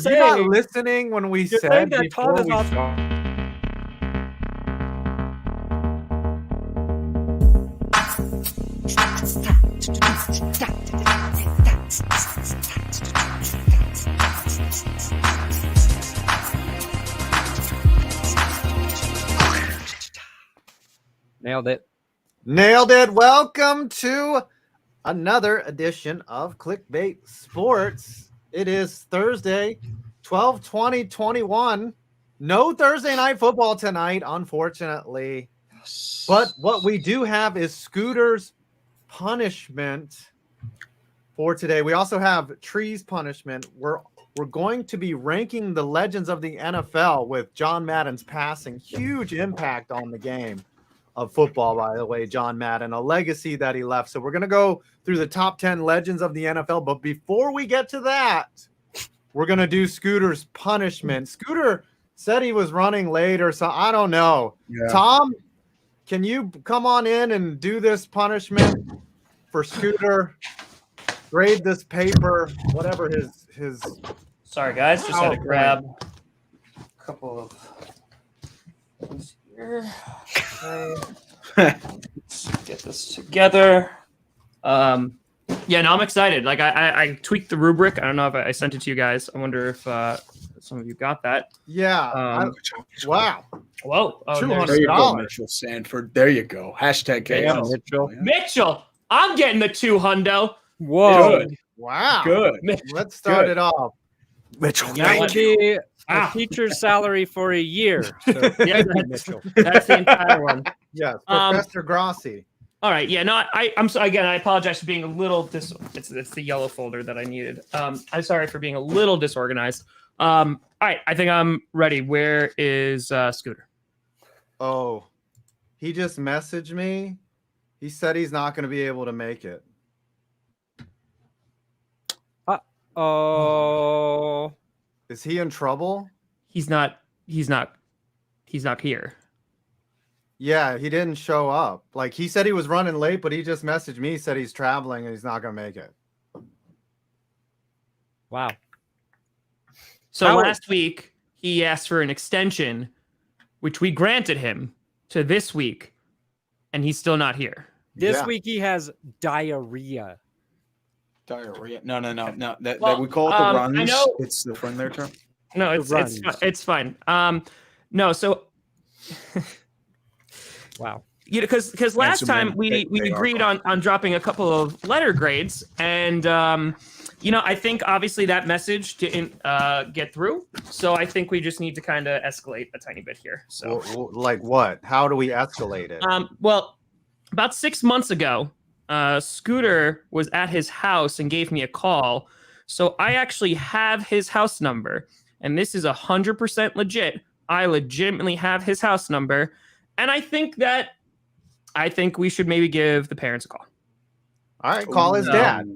You're not listening when we said that before we off. start. Nailed it. Nailed it. Welcome to another edition of Clickbait Sports. It is Thursday, 12/20/21. No Thursday night football tonight, unfortunately. But what we do have is Scooter's punishment for today. We also have Tree's punishment. We're going to be ranking the legends of the NFL with John Madden's passing. Huge impact on the game of football, by the way, John Madden, a legacy that he left. So we're going to go through the top 10 legends of the NFL. But before we get to that, we're going to do Scooter's punishment. Scooter said he was running late or so. I don't know. Yeah. Tom, can you come on in and do this punishment for Scooter? Grade this paper, whatever his. Sorry, guys. Just had to grab a couple of things here. Let's get this together. Yeah, no, I'm excited. Like I tweaked the rubric. I don't know if I sent it to you guys. I wonder if some of you got that. Yeah. Wow. Whoa. Oh, there you go, Mitchell Sanford. There you go. Hashtag KO. Mitchell. Mitchell, I'm getting the 200. Whoa. Good. Wow. Good. Let's start it off. Mitchell, that would be a teacher's salary for a year. So yeah, Mitchell. That's the entire one. Yes, Professor Grossi. All right. Yeah. No. I'm so again. I apologize for being a little It's the yellow folder that I needed. I'm sorry for being a little disorganized. All right. I think I'm ready. Where is Scooter? Oh, he just messaged me. He said he's not going to be able to make it. Oh, is he in trouble? He's not here. Yeah, he didn't show up. Like he said he was running late, but he just messaged me, said he's traveling and he's not going to make it. Wow. So last week he asked for an extension, which we granted him to this week, and he's still not here. This week he has diarrhea. Diarrhea? No. That we call it the runs. I know, it's the from their term. No, it's fine. No, so wow. You know, because last time we agreed on dropping a couple of letter grades, and I think obviously that message didn't get through. So I think we just need to kind of escalate a tiny bit here. So like what? How do we escalate it? Well, about 6 months ago, Scooter was at his house and gave me a call. So I actually have his house number, and this is 100% legit. I legitimately have his house number, and I think we should maybe give the parents a call. All right, call his dad.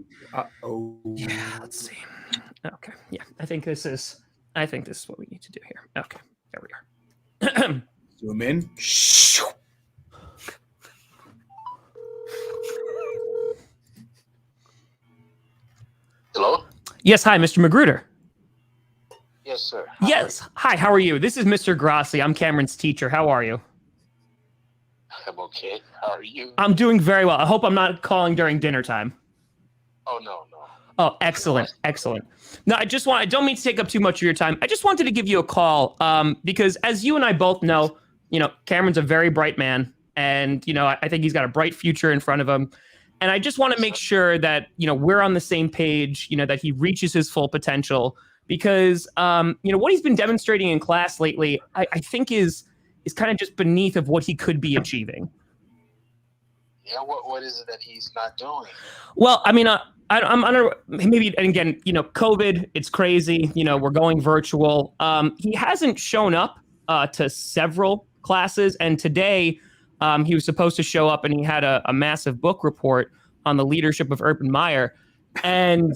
Yeah, let's see. Okay, yeah, I think this is what we need to do here. Okay, there we are. Zoom in. Hello? Yes, hi, Mr. Magruder. Yes, sir. Yes. Hi, how are you? This is Mr. Grossi. I'm Cameron's teacher. How are you? I'm okay. How are you? I'm doing very well. I hope I'm not calling during dinner time. Oh, no. Oh, excellent. No, I don't mean to take up too much of your time. I just wanted to give you a call because as you and I both know, Cameron's a very bright man, and, I think he's got a bright future in front of him. And I just want to make sure that, we're on the same page, that he reaches his full potential, because, what he's been demonstrating in class lately, I think is kind of just beneath of what he could be achieving. Yeah, what is it that he's not doing? Well, I mean, I'm under maybe, and again, COVID, it's crazy. We're going virtual. He hasn't shown up to several classes, and today he was supposed to show up, and he had a massive book report on the leadership of Urban Meyer, and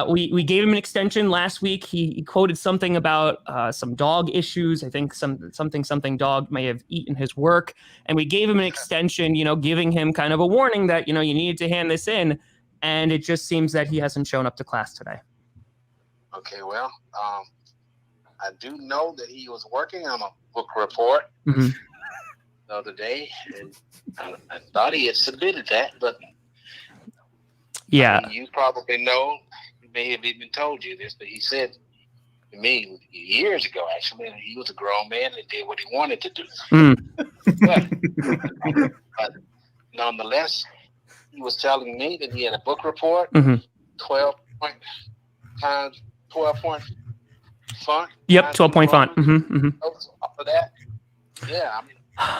we gave him an extension last week. He quoted something about some dog issues. I think something dog may have eaten his work, and we gave him an extension, giving him kind of a warning that, you needed to hand this in, and it just seems that he hasn't shown up to class today. Okay, well, I do know that he was working on a book report the other day, and I thought he had submitted that, but yeah, I mean, you probably know. He may have even told you this, but he said to me years ago, actually, that he was a grown man and did what he wanted to do. But nonetheless, he was telling me that he had a book report, 12 point times 12-point font. Yep, 12-point font. All of that. Yeah, I mean,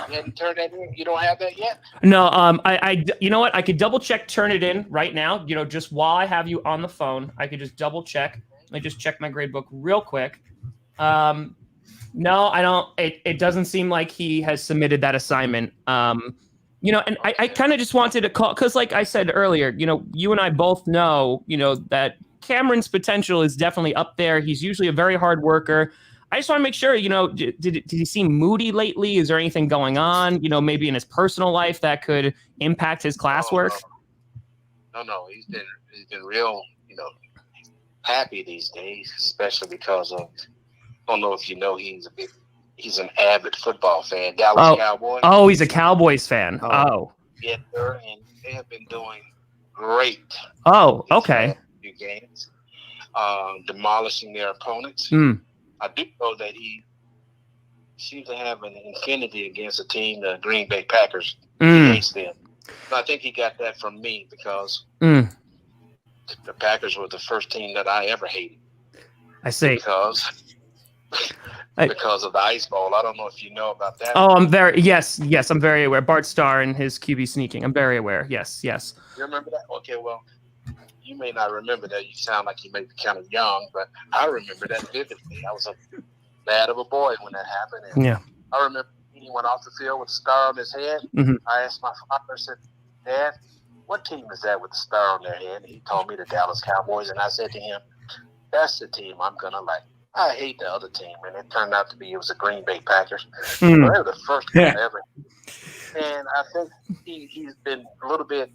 you hadn't turned that in. You don't have that yet? No, I you know what? I could double check, turn it in right now. You know, just while I have you on the phone, I could just double check. Let me just check my grade book real quick. No, I don't. It doesn't seem like he has submitted that assignment. You know, and I kind of just wanted to call because, like I said earlier, you know, you and I both know, you know, that Cameron's potential is definitely up there. He's usually a very hard worker. I just want to make sure, you know, did he seem moody lately? Is there anything going on, you know, maybe in his personal life that could impact his classwork? No. He's been real, you know, happy these days, especially because of, I don't know if you know, he's an avid football fan. Dallas Cowboys. Oh, he's a Cowboys fan. Oh. Yeah, and they have been doing great. Oh, okay. Few games, demolishing their opponents. I do know that he seems to have an infinity against a team, the Green Bay Packers. He hates them. So I think he got that from me because the Packers were the first team that I ever hated. I see. Because of the Ice Bowl. I don't know if you know about that. Oh, I'm very aware. Bart Starr and his QB sneaking. I'm very aware. Yes. You remember that? Okay, well, you may not remember that. You sound like you may be kind of young, but I remember that vividly. I was a lad of a boy when that happened. And I remember he went off the field with a star on his head. I asked my father, I said, Dad, what team is that with the star on their head? And he told me the Dallas Cowboys. And I said to him, that's the team I'm going to like. I hate the other team. And it turned out to be it was the Green Bay Packers. So they were the first team ever. And I think he's been a little bit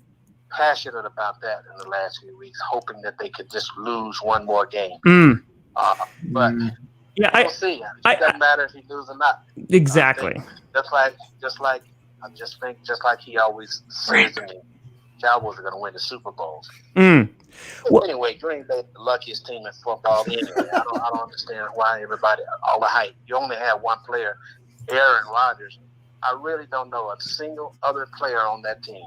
passionate about that in the last few weeks, hoping that they could just lose one more game. But we'll see. It doesn't matter if he loses or not. Exactly. Just like he always says to me, Cowboys are going to win the Super Bowls. Well, anyway, Green Bay the luckiest team in football. Anyway, I don't understand why everybody all the hype. You only have one player, Aaron Rodgers. I really don't know a single other player on that team.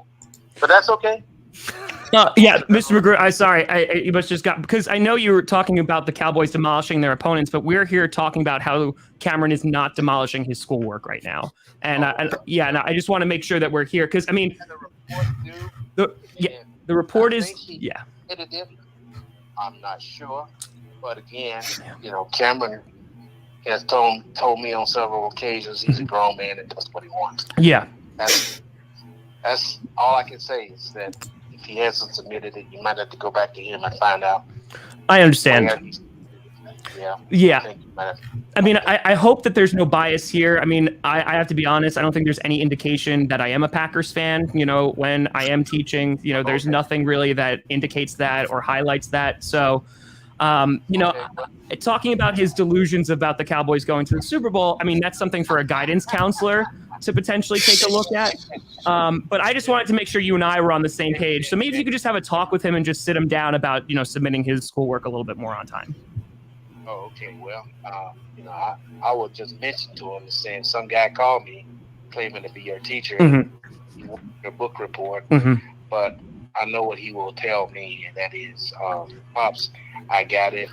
But that's okay. Mr. McGrew, you must just got because I know you were talking about the Cowboys demolishing their opponents, but we're here talking about how Cameron is not demolishing his schoolwork right now, and I just want to make sure that we're here because I mean, the report is I'm not sure, but again, you know, Cameron has told me on several occasions he's a grown man and does what he wants. Yeah, that's all I can say is that if he hasn't submitted it, you might have to go back to him and find out. I understand. Yeah. I mean, I hope that there's no bias here. I mean, I have to be honest. I don't think there's any indication that I am a Packers fan. You know, when I am teaching, you know, there's nothing really that indicates that or highlights that. So, you know, talking about his delusions about the Cowboys going to the Super Bowl, I mean, that's something for a guidance counselor to potentially take a look at. But I just wanted to make sure you and I were on the same page. So maybe you could just have a talk with him and just sit him down about, you know, submitting his schoolwork a little bit more on time. Oh, okay. Well, you know, I would just mention to him saying some guy called me claiming to be your teacher, he wanted your book report, but I know what he will tell me, and that is, Pops, I got it.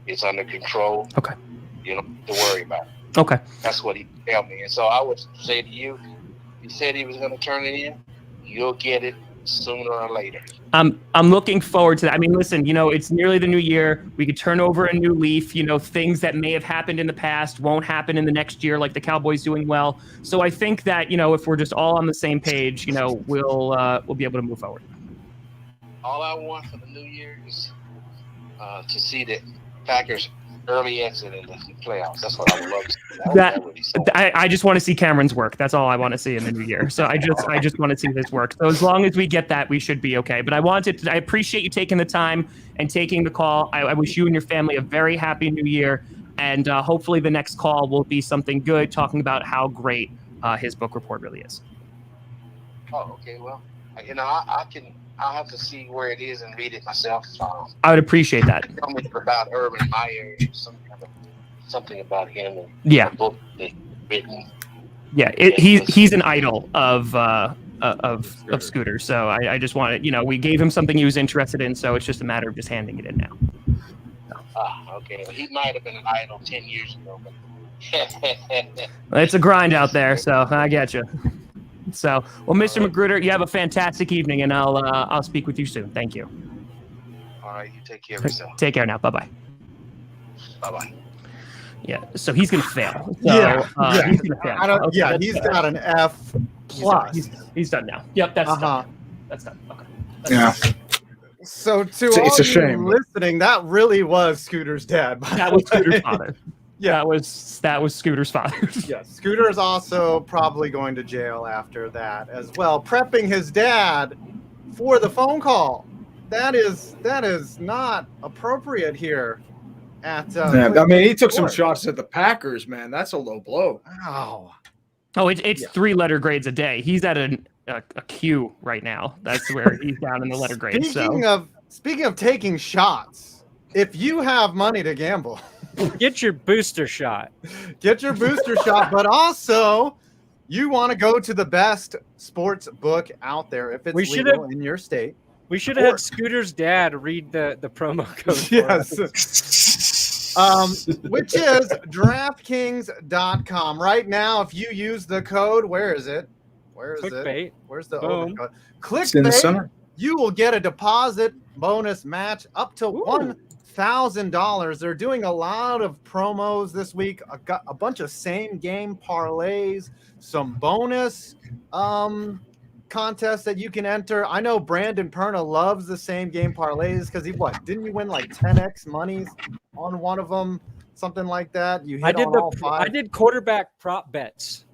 It's under control. Okay. You don't have to worry about it. Okay. That's what he tell me. And so I would say to you, he said he was going to turn it in, you'll get it sooner or later. I'm looking forward to that. I mean, listen, you know, it's nearly the new year. We could turn over a new leaf. You know, things that may have happened in the past won't happen in the next year, like the Cowboys doing well. So I think that, you know, if we're just all on the same page, you know, we'll be able to move forward. All I want for the new year is to see the Packers early exit in the playoffs. That's what I would love to see. I just want to see Cameron's work. That's all I want to see in the new year. So I just want to see his work. So as long as we get that, we should be okay. But I appreciate you taking the time and taking the call. I wish you and your family a very happy new year. And hopefully the next call will be something good, talking about how great his book report really is. Oh, okay. Well, I'll have to see where it is and read it myself. I would appreciate that. Tell me about Urban Meyer, something about him. And yeah. The book that written. Yeah, he's an idol of Scooter. So I just wanted, we gave him something he was interested in. So it's just a matter of just handing it in now. Okay. Well, he might have been an idol 10 years ago. But it's a grind out there, so I get you. So, well, Mr. Magruder, you have a fantastic evening, and I'll speak with you soon. Thank you. All right, you take care of yourself. Take care now. Bye-bye. Bye-bye. Yeah, so he's going to fail. So, he's going to fail. He's got an F plus. He's done now. Yep, that's done. That's done. Okay. Done. So it's a shame. Listening, that really was Scooter's dad. That was Scooter's father. Yeah, that was Scooter's father. Yeah, Scooter is also probably going to jail after that as well, prepping his dad for the phone call. That is not appropriate here. I mean, he took some shots at the Packers, man. That's a low blow. Wow. Oh, it's 3-letter grades a day. He's at a Q right now. That's where he's down in the letter grade. Speaking of taking shots, if you have money to gamble, get your booster shot. Get your booster shot, but also you want to go to the best sports book out there if it's legal in your state. We should have had Scooter's dad read the promo code. Yes. Which is DraftKings.com. Right now, if you use the code, where is it? Clickbait. Where's the code? Clickbait. Center. You will get a deposit bonus match up to $1,000. They're doing a lot of promos this week. I've got a bunch of same game parlays, some bonus contests that you can enter. I know Brandon Perna loves the same game parlays because didn't you win like 10x monies on one of them, something like that? You hit all 5. I did quarterback prop bets.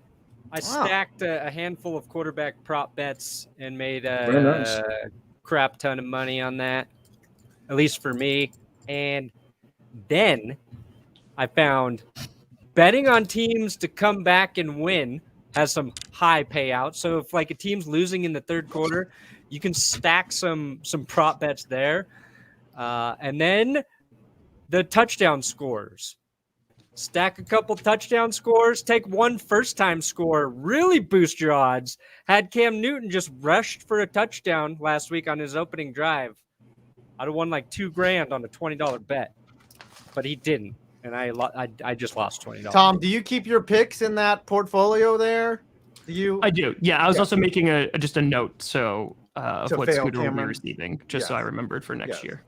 I stacked a handful of quarterback prop bets and made a crap ton of money on that, at least for me. And then I found betting on teams to come back and win has some high payouts. So if like a team's losing in the third quarter, you can stack some prop bets there. And then the touchdown scores. Stack a couple touchdown scores, take one first-time score, really boost your odds. Had Cam Newton just rushed for a touchdown last week on his opening drive, I'd have won like $2,000 on a $20 bet, but he didn't, and I just lost $20. Tom, do you keep your picks in that portfolio there? I do. Yeah, I was also making just a note of what Scooter will be receiving, so I remembered for next year.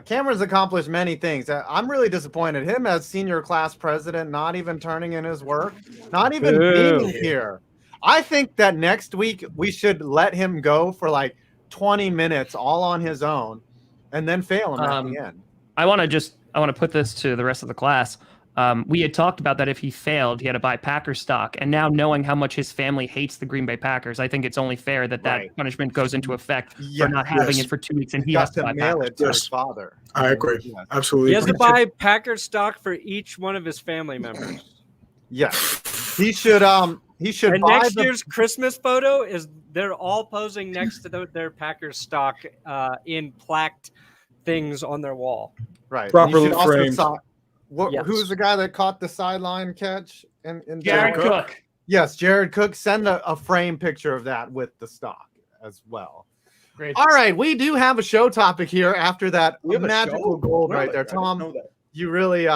Cameron's accomplished many things. I'm really disappointed. Him as senior class president, not even turning in his work, not even being here. I think that next week we should let him go for like 20 minutes all on his own and then fail him at the end. I want to put this to the rest of the class. We had talked about that if he failed, he had to buy Packers stock. And now knowing how much his family hates the Green Bay Packers, I think it's only fair that punishment goes into effect for not having it for 2 weeks. And he has to buy mail it to his father. I agree. Yes. Absolutely. He has to buy Packers stock for each one of his family members. Yes. He should and buy next year's Christmas photo is they're all posing next to their Packers stock in plaqued things on their wall. Right. Properly framed. Who's the guy that caught the sideline catch? In Jared Cook. Yes, Jared Cook. Send a frame picture of that with the stock as well. Great. All right, we do have a show topic here after that magical gold right there, Tom. You really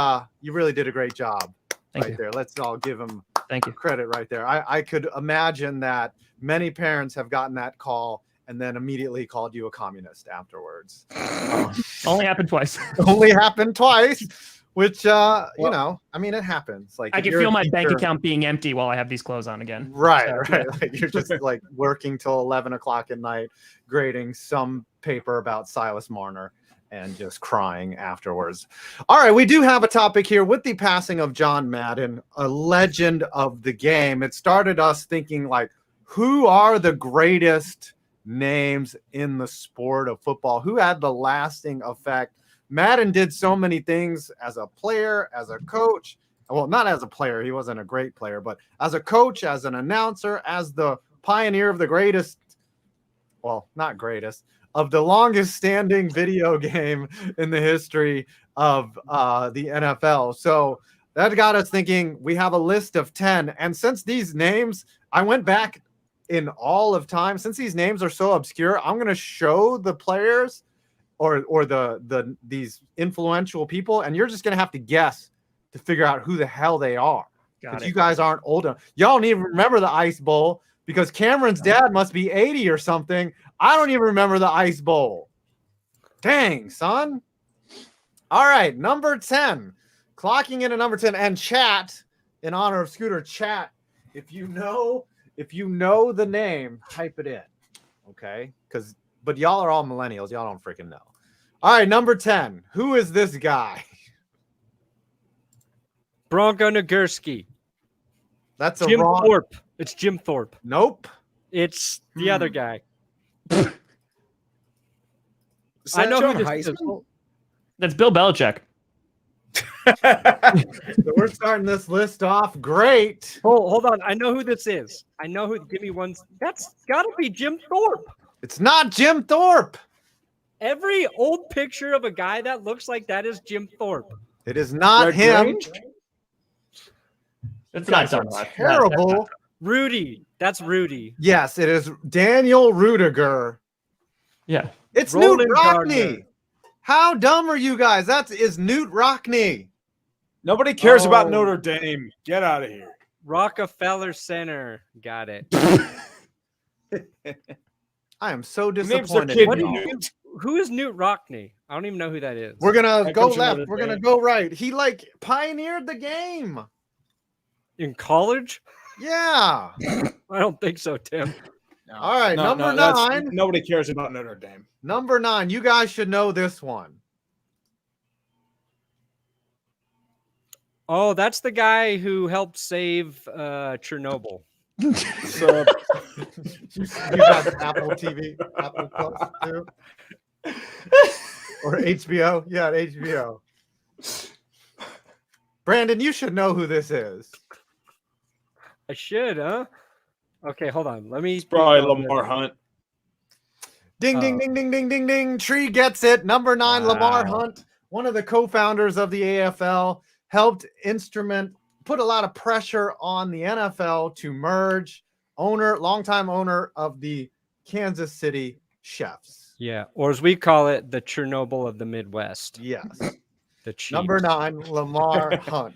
did a great job there. Let's all give him credit right there. I could imagine that many parents have gotten that call and then immediately called you a communist afterwards. Only happened twice. Only happened twice. Which, I mean, it happens. Like I can feel my bank account being empty while I have these clothes on again. Right. Like you're just like working till 11 o'clock at night, grading some paper about Silas Marner, and just crying afterwards. All right, we do have a topic here with the passing of John Madden, a legend of the game. It started us thinking, like, who are the greatest names in the sport of football? Who had the lasting effect? Madden did so many things as a player, as a coach. Well, not as a player. He wasn't a great player, but as a coach, as an announcer, as the pioneer of the greatest, well, not greatest, of the longest standing video game in the history of the NFL. So that got us thinking. We have a list of 10. And since these names, I went back in all of time, since these names are so obscure, I'm going to show the players or these influential people, and you're just going to have to guess to figure out who the hell they are. Because you guys aren't old enough. Y'all don't even remember the Ice Bowl because Cameron's dad must be 80 or something. I don't even remember the Ice Bowl. Dang, son. All right, number 10. Clocking in at number 10. And chat, in honor of Scooter, chat, if you know the name, type it in. Okay? But y'all are all millennials. Y'all don't freaking know. All right, number 10. Who is this guy? Bronco Nagurski. That's Jim Thorpe. It's Jim Thorpe. Nope. It's the other guy. I know who this is. That's Bill Belichick. So we're starting this list off great. Hold on. I know who this is. Give me one. That's got to be Jim Thorpe. It's not Jim Thorpe. Every old picture of a guy that looks like that is Jim Thorpe. It is not him. It's not terrible. Rudy. That's Rudy. Yes, it is Daniel Rudiger. Yeah. It's Roland Newt Rockney. Gardner. How dumb are you guys? That is Newt Rockney. Nobody cares about Notre Dame. Get out of here. Rockefeller Center. Got it. I am so Names their disappointed. kid in y'all. Newt. Who is Newt Rockney? I don't even know who that is. We're gonna That go comes from left. Notre We're gonna Dame. go right. He pioneered the game. In college? Yeah. I don't think so, Tim. No. All right, number that's- 9. Nobody cares about Notre Dame. Number 9. You guys should know this one. Oh, that's the guy who helped save Chernobyl. So You got Apple TV, Apple Plus too, or HBO? Yeah, HBO. Brandon, you should know who this is. I should, huh? Okay, hold on. Let me. it's probably Lamar Hunt. Ding, ding, ding, ding, ding, ding, ding. Tree gets it. Number 9, Lamar Hunt, one of the co-founders of the AFL, helped put a lot of pressure on the NFL to merge. Longtime owner of the Kansas City Chiefs. Yeah, or as we call it, the Chernobyl of the Midwest. Yes. The Chiefs. Number 9, Lamar Hunt.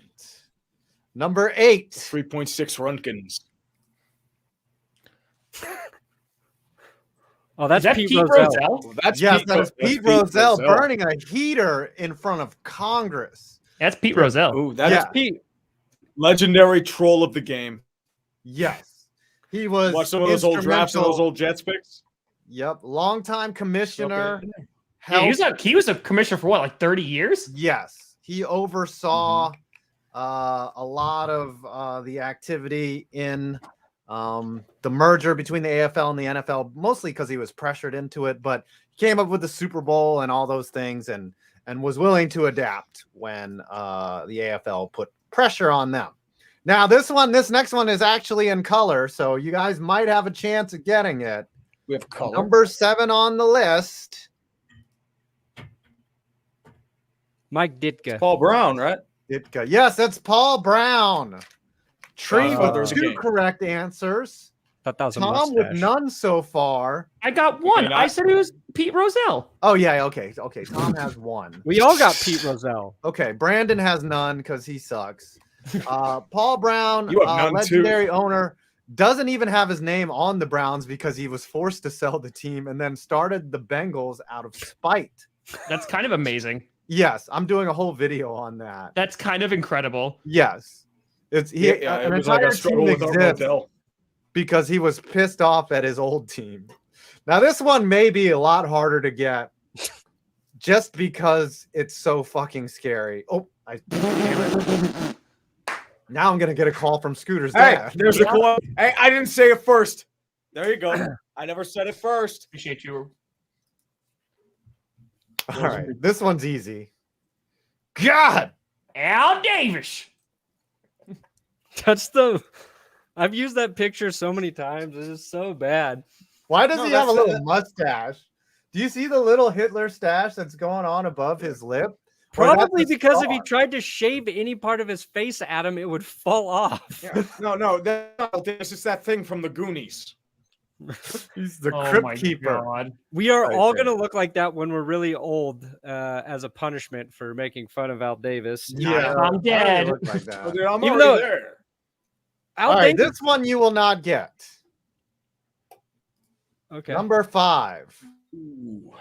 Number 8. 3.6 Runkins. Oh, that's Is that Pete Pete Rozelle. Rozelle? Well, that's That is Pete Rozelle Rozelle. burning a heater in front of Congress. That's Pete Rozelle. Ooh, that's Yeah. Pete. legendary troll of the game. Yes. He was Watch some of those old drafts and those old Jets picks. Yep. Longtime commissioner. Okay. Yeah, he was a commissioner for what, like 30 years? Yes. He oversaw a lot of the activity in the merger between the AFL and the NFL, mostly because he was pressured into it, but he came up with the Super Bowl and all those things and was willing to adapt when the AFL put pressure on them. Now, this next one is actually in color, so you guys might have a chance at getting it. We have color. Number 7 on the list. Mike Ditka. Paul Brown, right? Yes, that's Paul Brown. Tree with there's a 2 game. correct answers. Thought that was a Tom with mustache. none so far. I got one. Okay, I said it was Pete Rozelle. Oh, yeah, okay. Tom has 1. We all got Pete Rozelle. Okay, Brandon has none because he sucks. Paul Brown, You have none, legendary owner, doesn't even have his name on the Browns because he was forced to sell the team and then started the Bengals out of spite. That's kind of amazing. Yes, I'm doing a whole video on that. That's kind of incredible. Yes. An It was like entire a struggle team with exists Odell. because he was pissed off at his old team. Now, this one may be a lot harder to get just because it's so fucking scary. Oh, damn it. Now I'm gonna get a call from Scooter's dad. Hey, there's a call. Hey, I didn't say it first. There you go. I never said it first. Appreciate you. All right, this one's easy. God, Al Davis. I've used that picture so many times. It's just so bad. why does he have a little mustache? Do you see the little Hitler stash that's going on above his lip? Probably because if he tried to shave any part of his face at him, it would fall off. Yeah. No, this is that thing from the Goonies. He's the crypt keeper. God. We are all going to look like that when we're really old as a punishment for making fun of Al Davis. Yeah, I'm dead. Look like that. Dude, I'm Even already though- there. Al All right, Davis. this one you will not get. Okay. Number 5. Ooh,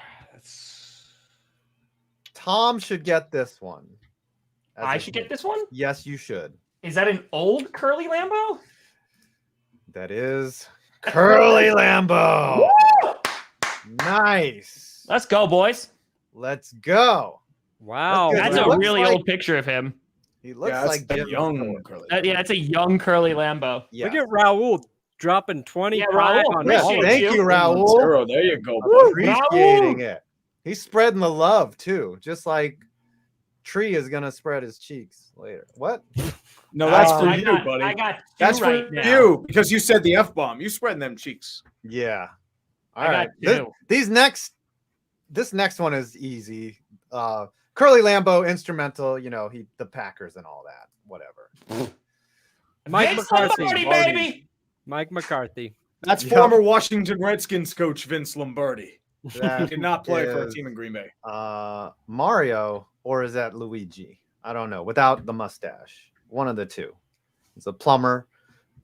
Tom should get this one. I should get this one? Yes, you should. Is that an old curly Lambo? That is Curly Lambo. Nice. Let's go, boys. Let's go. Wow. That's That's good. a Looks really like- old picture of him. He looks that's like the Jim young Ford. Curly. Yeah, that's a young curly Lambo. Yeah. Look at Raul dropping 25 Raul, on Yeah, appreciate thank you. you, Raul. Zero. There you go. Woo. Appreciating it. He's spreading the love too, just like Tree is gonna spread his cheeks later. What? No, that's for I you, got, buddy. I got two That's for right now. you because you said the F-bomb. You spreading them cheeks. Yeah. All I right. got two. This next one is easy. Curly Lambo instrumental. You know the Packers and all that. Whatever. Mike Vince McCarthy. Lombardi, baby. Mike McCarthy. That's Yeah. former Washington Redskins coach Vince Lombardi. He That did not play for a is, team in Green Bay. Mario, or is that Luigi? I don't know. Without the mustache, one of the two. It's a plumber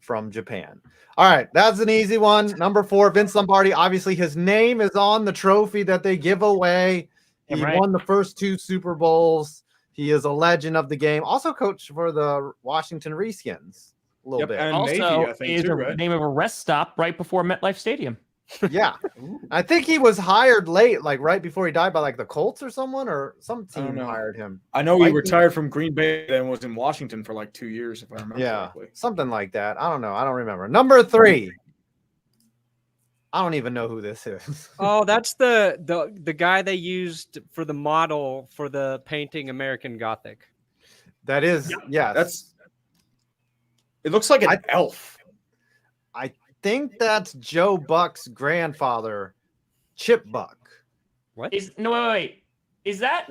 from Japan. All right, that's an easy one. Number 4, Vince Lombardi. Obviously, his name is on the trophy that they give away. He Yeah, right. won the first 2 Super Bowls. He is a legend of the game. Also coached for the Washington Redskins a little bit. And Also, Navy, I think, is too, the right? name of a rest stop right before MetLife Stadium. Yeah. I think he was hired late, like right before he died by like the Colts or someone or some team know. hired him. I know he Like- retired from Green Bay and was in Washington for like 2 years, if I remember Yeah, correctly. something like that. I don't know. I don't remember. Number 3. I don't even know who this is. Oh, that's the guy they used for the model for the painting American Gothic. That is, yes. It looks like an elf. I think that's Joe Buck's grandfather, Chip Buck. What? Wait. Is that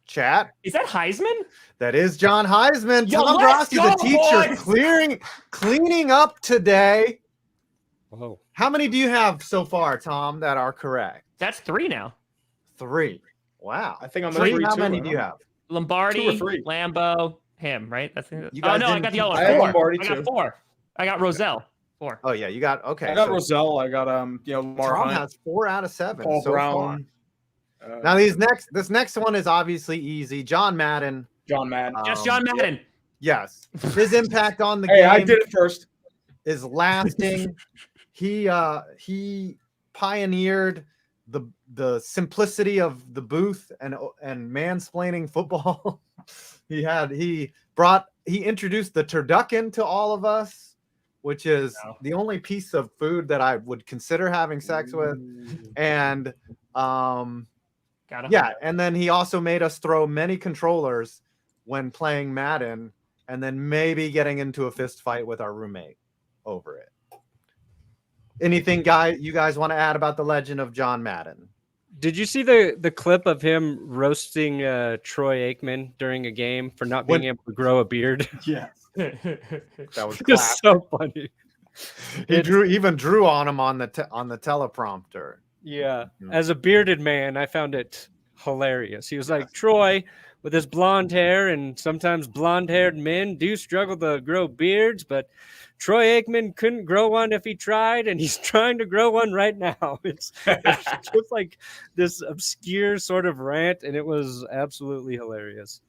Chat. Heisman? That is John Heisman. Yo, Tom let's Grossi, the go, teacher, boys! cleaning up today. Whoa. How many do you have so far, Tom, that are correct? That's 3 now. 3. Wow. I think I'm Tree, three, how too, many I do don't you know. have? Lombardi, 2 or 3. Lambo, him, right? That's You oh guys no, I didn't got the keep- other I have one. Lombardi, I got too. 4. I got Roselle. 4. Oh yeah, you got okay. I got so Roselle. I got Lamar Tom Hunt, has 4 out of 7 Paul so Brown. far. Now this next one is obviously easy. John Madden. John Madden. Just John Madden. Yes, his impact on the Hey, game I did it first. is lasting. He pioneered the simplicity of the booth and mansplaining football. he introduced the turducken to all of us, which is the only piece of food that I would consider having sex with. And and then he also made us throw many controllers when playing Madden, and then maybe getting into a fist fight with our roommate over it. Anything, you guys want to add about the legend of John Madden? Did you see the clip of him roasting Troy Aikman during a game for not being able to grow a beard? Yeah, that was It's so funny. He drew on him on the teleprompter. Yeah, as a bearded man, I found it hilarious. He was like, Troy, with his blonde hair, and sometimes blonde-haired men do struggle to grow beards, but Troy Aikman couldn't grow one if he tried, and he's trying to grow one right now. It's just like this obscure sort of rant, and it was absolutely hilarious.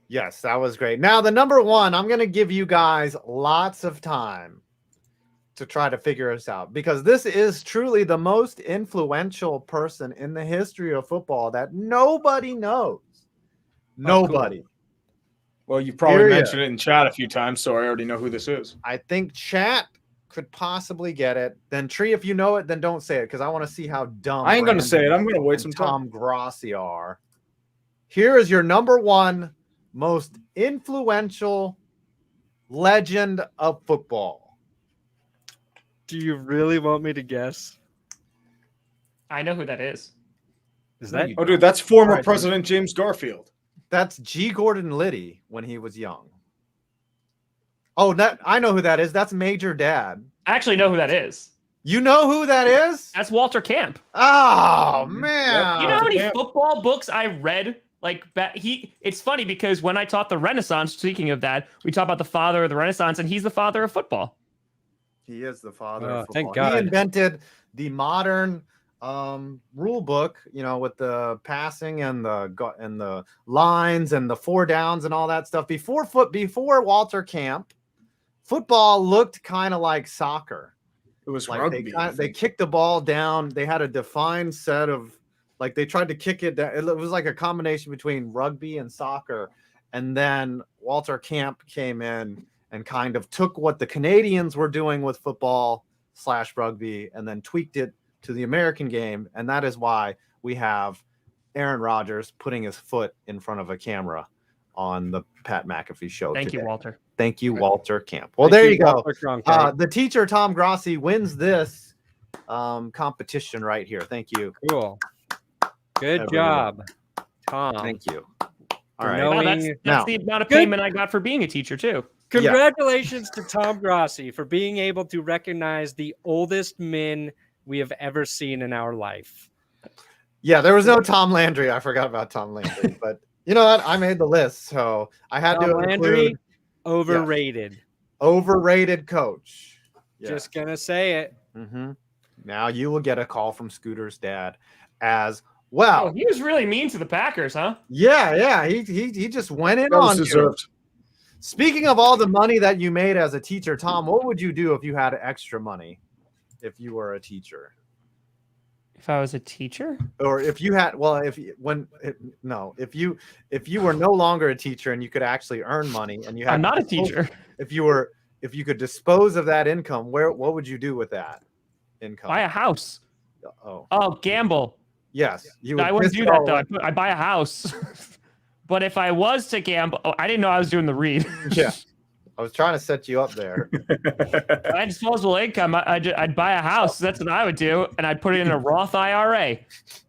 Yes, that was great. Now, the number 1, I'm going to give you guys lots of time to try to figure us out, because this is truly the most influential person in the history of football that nobody knows. Nobody. Cool. Well, you probably mentioned it in chat a few times, so I already know who this is. I think chat could possibly get it. Then Tree, if you know it, then don't say it, because I want to see how dumb. I ain't going to say it. I'm going to wait some time. Tom Grossi are. Here is your number one most influential legend of football. Do you really want me to guess? I know who that is. Is that? Oh, dude, that's former President James Garfield. That's G. Gordon Liddy when he was young. Oh, I know who that is. That's Major Dad. I actually know who that is. You know who that is? That's Walter Camp. Oh, man. You know how many football books I read? Like, it's funny because when I taught the Renaissance, speaking of that, we talk about the father of the Renaissance, and he's the father of football. He is the father of football. Thank God. He invented the modern rule book, with the passing and the lines and the 4 downs and all that stuff. Before Walter Camp, football looked kind of like soccer. It was like rugby. They kicked the ball down. They had a defined set of, like, they tried to kick it down. It was like a combination between rugby and soccer. And then Walter Camp came in and kind of took what the Canadians were doing with football / rugby and then tweaked it to the American game. And that is why we have Aaron Rodgers putting his foot in front of a camera on the Pat McAfee show. Thank you, Walter. Thank you, Walter Camp. Well, there you go. The teacher, Tom Grossi, wins this competition right here. Thank you. Cool. Good job, Tom. Thank you. All right. Wow, that's the amount of payment I got for being a teacher, too. Congratulations to Tom Grossi for being able to recognize the oldest men we have ever seen in our life. Yeah, there was no Tom Landry. I forgot about Tom Landry, but you know what? I made the list, so I had Tom to Landry, include overrated. Overrated coach. Just gonna say it. Mm-hmm. Now you will get a call from Scooter's dad as well. Oh, he was really mean to the Packers, huh? Yeah. He just went in on you. Speaking of all the money that you made as a teacher, Tom, what would you do if you had extra money? If you were a teacher, if I was a teacher, or if you had, if you were no longer a teacher and you could actually earn monty and you had, I'm not a teacher. If you could dispose of that income, what would you do with that income? Buy a house. Oh, gamble. Yes, I wouldn't do that though. I'd buy a house. But if I was to gamble, I didn't know I was doing the read. Yeah. I was trying to set you up there. I had disposable income. I'd buy a house. That's what I would do. And I'd put it in a Roth IRA.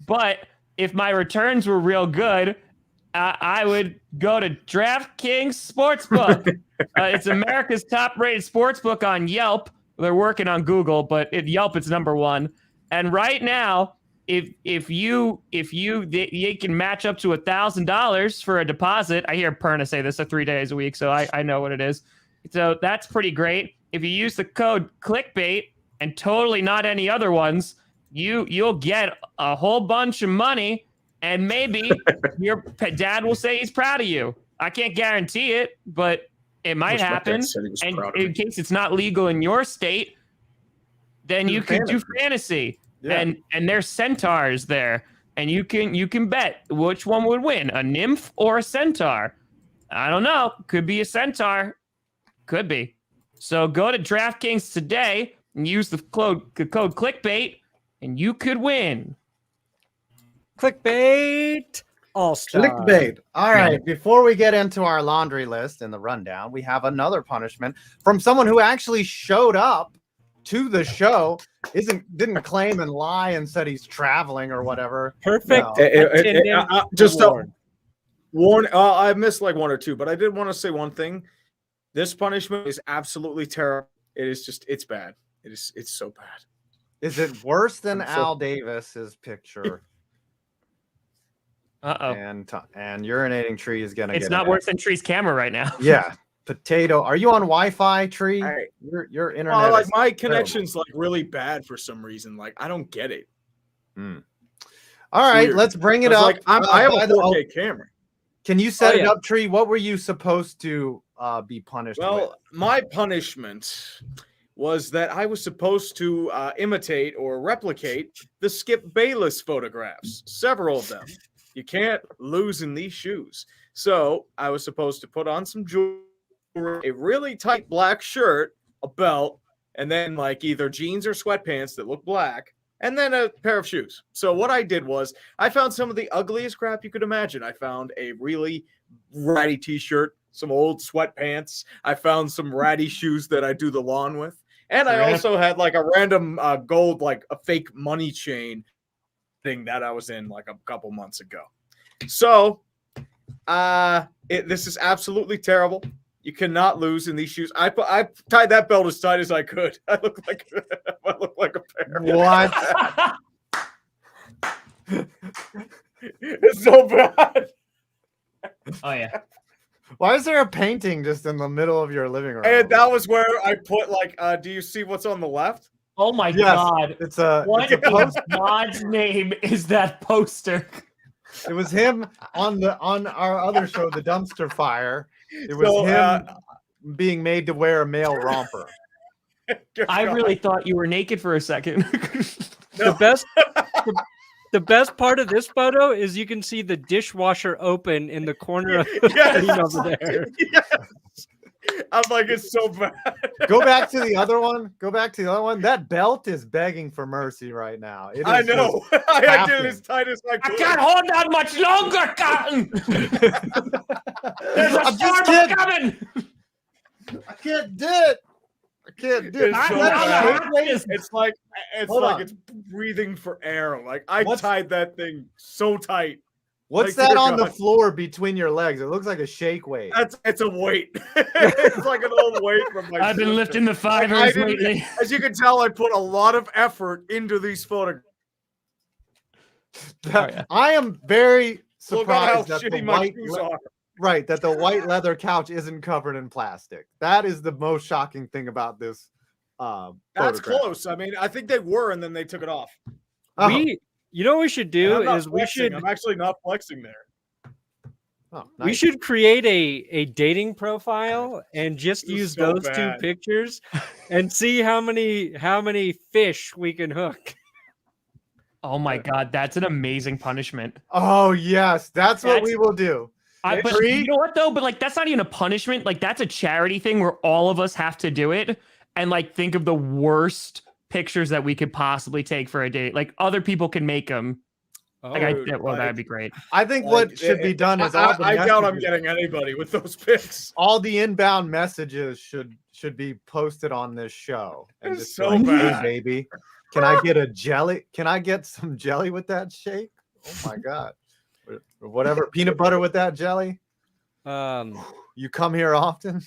But if my returns were real good, I would go to DraftKings Sportsbook. It's America's top-rated sportsbook on Yelp. They're working on Google, but at Yelp, it's number 1. And right now, if you can match up to $1,000 for a deposit. I hear Perna say this 3 days a week, so I know what it is. So that's pretty great. If you use the code Clickbait and totally not any other ones, you'll get a whole bunch of money, and maybe your dad will say he's proud of you. I can't guarantee it, but it might happen. And in case it's not legal in your state, then you can do fantasy. Yeah. And there's centaurs there, and you can bet which one would win, a nymph or a centaur. I don't know. Could be a centaur. Could be. So go to DraftKings today and use the code Clickbait, and you could win. Clickbait All-Star. Clickbait. All right. Before we get into our laundry list and the rundown, we have another punishment from someone who actually showed up to the show. Didn't claim and lie and said he's traveling or whatever. Perfect. No. Just warn. I missed like 1 or 2, but I did want to say one thing. This punishment is absolutely terrible. It's bad. It's so bad. Is it worse than Al Davis's picture? Uh-oh. And urinating Tree is gonna. It's not worse than Tree's camera right now. Yeah. Potato. Are you on Wi-Fi, Tree? Your internet. Like my connection's like really bad for some reason. Like I don't get it. All right, let's bring it up. Like I have a 4K camera. Can you set it up, Tree? What were you supposed to be punished with? My punishment was that I was supposed to imitate or replicate the Skip Bayless photographs, several of them. You can't lose in these shoes. So I was supposed to put on some jewelry, a really tight black shirt, a belt, and then like either jeans or sweatpants that look black, and then a pair of shoes. So what I did was I found some of the ugliest crap you could imagine. I found a really ratty t-shirt, some old sweatpants. I found some ratty shoes that I do the lawn with. And I also had like a random gold, like a fake money chain thing that I was in like a couple months ago. So this is absolutely terrible. You cannot lose in these shoes. I tied that belt as tight as I could. I look like a bear. What? It's so bad. Oh yeah. Why is there a painting just in the middle of your living room? And that was where I put like, do you see what's on the left? Oh my Yes, God. It's a What it's a in post. God's name is that poster? It was him on our other show, The Dumpster Fire. It was him being made to wear a male romper. I really thought you were naked for a second. The best part of this photo is you can see the dishwasher open in the corner of the screen over there. Yes. I'm like, it's so bad. Go back to the other one. That belt is begging for mercy right now. It is I know. I did it as tight as I I could. can't hold that much longer, Cotton. There's a I'm just storm kidding. coming. I can't do it. It's so bad. It's like Hold on. it's breathing for air. Like I What's- tied that thing so tight. What's Like, that dear on the God. floor between your legs? It looks like a shake weight. It's a weight. It's like an old weight from my I've been sister. lifting the I fivers didn't- lately. As you can tell, I put a lot of effort into these photographs. yeah. I am very Look at how surprised that the shitty my white shoes are. right that the white leather couch isn't covered in plastic. That is the most shocking thing about this. That's photograph. close. I mean, I think they were, and then they took it off. Oh, You know what we should And do I'm not is flexing. I'm actually not flexing there. oh, we nice. should create a dating profile and just This is use so those bad. two pictures and see how many fish we can hook. Oh my God, that's an amazing punishment. Oh yes, that's what That's- we will do. But Tree? you know what though? But like, that's not even a punishment. Like, that's a charity thing where all of us have to do it and like think of the worst pictures that we could possibly take for a date. Like, other people can make them. Like, dude, that'd be great. I think Like, what should be done is all the I doubt I'm messages- getting anybody with those pics. all the inbound messages should be posted on this show. And It's just so like, hey, bad. baby, can I get a jelly? Can I get some jelly with that shake? Oh my god, or whatever, peanut butter with that jelly. You come here often?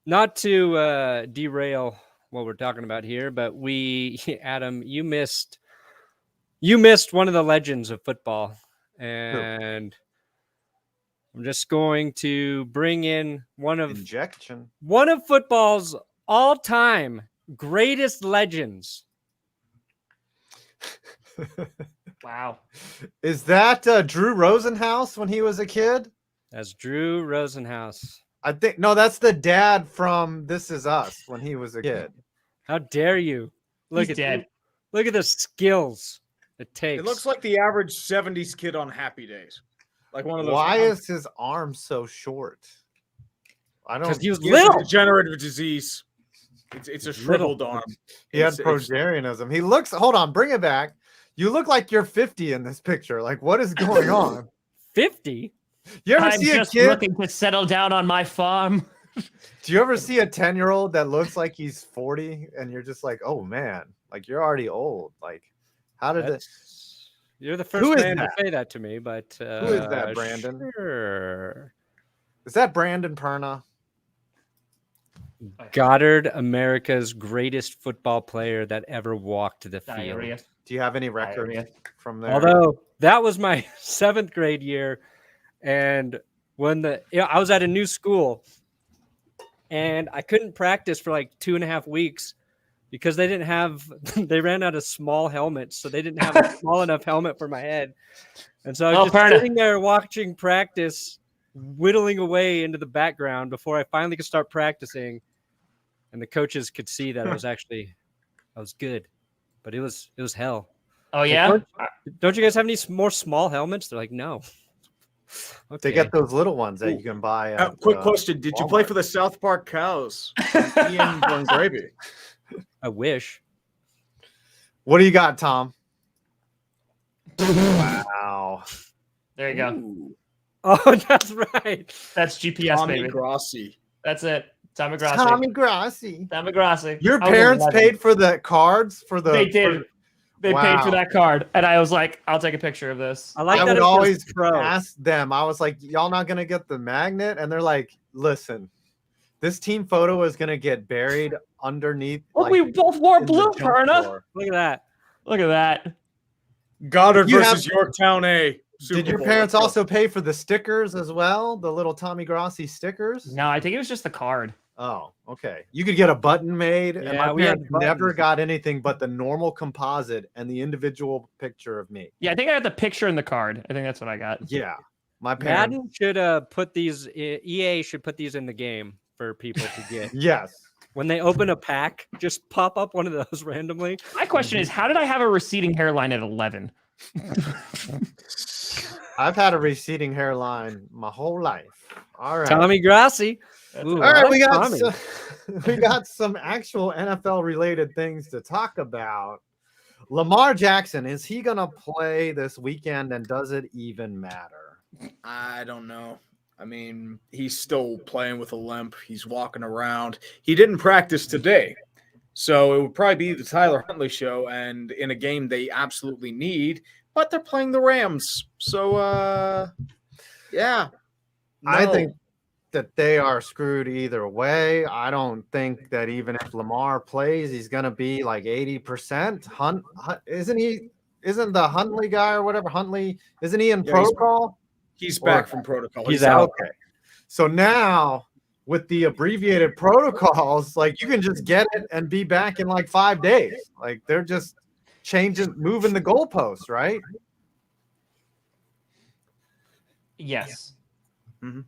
Not to derail what we're talking about here, but Adam, you missed one of the legends of football, and I'm just going to bring in one of Injection. football's all-time greatest legends. Wow. Is that Drew Rosenhaus when he was a kid? That's Drew Rosenhaus. I think no, that's the dad from This Is Us when he was a kid. How dare you? He's dead. Look at the skills it takes. It looks like the average 70s kid on Happy Days. Like one of those. Why is his arm so short? I don't. because he was He has a little. degenerative disease. It's a shriveled arm. He had It's- progerianism. He looks. Hold on, bring it back. You look like you're 50 in this picture. Like, what is going on? 50. You ever I'm see a just kid? looking to settle down on my farm. Do you ever see a 10-year-old that looks like he's 40, and you're just like, oh man, like you're already old. Like, how did it? You're the Who first is man to that? say that to me, but Who is that, Brandon? Sure. Is that Brandon Perna? Goddard, America's greatest football player that ever walked the field. Diarrhea. Do you have any records Diarrhea. from there? Although that was my 7th grade year, and when I was at a new school, and I couldn't practice for like 2.5 weeks because they ran out of small helmets, so they didn't have a small enough helmet for my head, and so I was just Perna. sitting there watching practice, whittling away into the background before I finally could start practicing. and the coaches could see that I was good, but it was hell. Oh yeah. Don't you guys have any more small helmets? They're like, no. Okay. They get those little ones that you can buy. At, quick question: did you play Walmart. for the South Park Cows? Ian Born Gravy. I wish. What do you got, Tom? Wow. There you go. Ooh. Oh, that's right. That's GPS, Tommy baby. Grossi. That's it. Tommy Grossi. Tommy Grossi. Tommy Grossi. Your I was parents 11. paid for the cards for the. They did. They paid for Wow. that card, and I was like, "I'll take a picture of this." I like I that. would it says always pro. ask them. I was like, "Y'all not gonna get the magnet?" And they're like, "Listen, this team photo is gonna get buried underneath." Look, like, we both wore in the blue, junk Perna. drawer." Look at that. Look at that. Goddard You versus Yorktown A. Super Did your Bowl. parents Let's go. also pay for the stickers as well? The little Tommy Grossi stickers? No, I think it was just the card. Oh, okay. You could get a button made, and Yeah, my we had parents never buttons. got anything but the normal composite and the individual picture of me. Yeah, I think I got the picture in the card. I think that's what I got. Yeah, my parents. Madden should put these. EA should put these in the game for people to get. Yes. When they open a pack, just pop up one of those randomly. My question is, how did I have a receding hairline at 11? I've had a receding hairline my whole life. All right. Tommy Grossi. Ooh, All I right, like we got Tommy. we got some actual NFL related things to talk about. Lamar Jackson, is he gonna play this weekend, and does it even matter? I don't know. I mean, he's still playing with a limp. He's walking around. He didn't practice today. So it would probably be the Tyler Huntley show, and in a game they absolutely need, but they're playing the Rams. So, yeah. I No. think that they are screwed either way. I don't think that even if Lamar plays, he's gonna be like 80%. Isn't the Huntley guy or whatever Huntley? Isn't he in Yeah, he's- protocol? he's back from protocol. He's out. Okay. So now with the abbreviated protocols, like you can just get it and be back in like 5 days. Like they're just moving the goalposts, right? Yes. Mhm.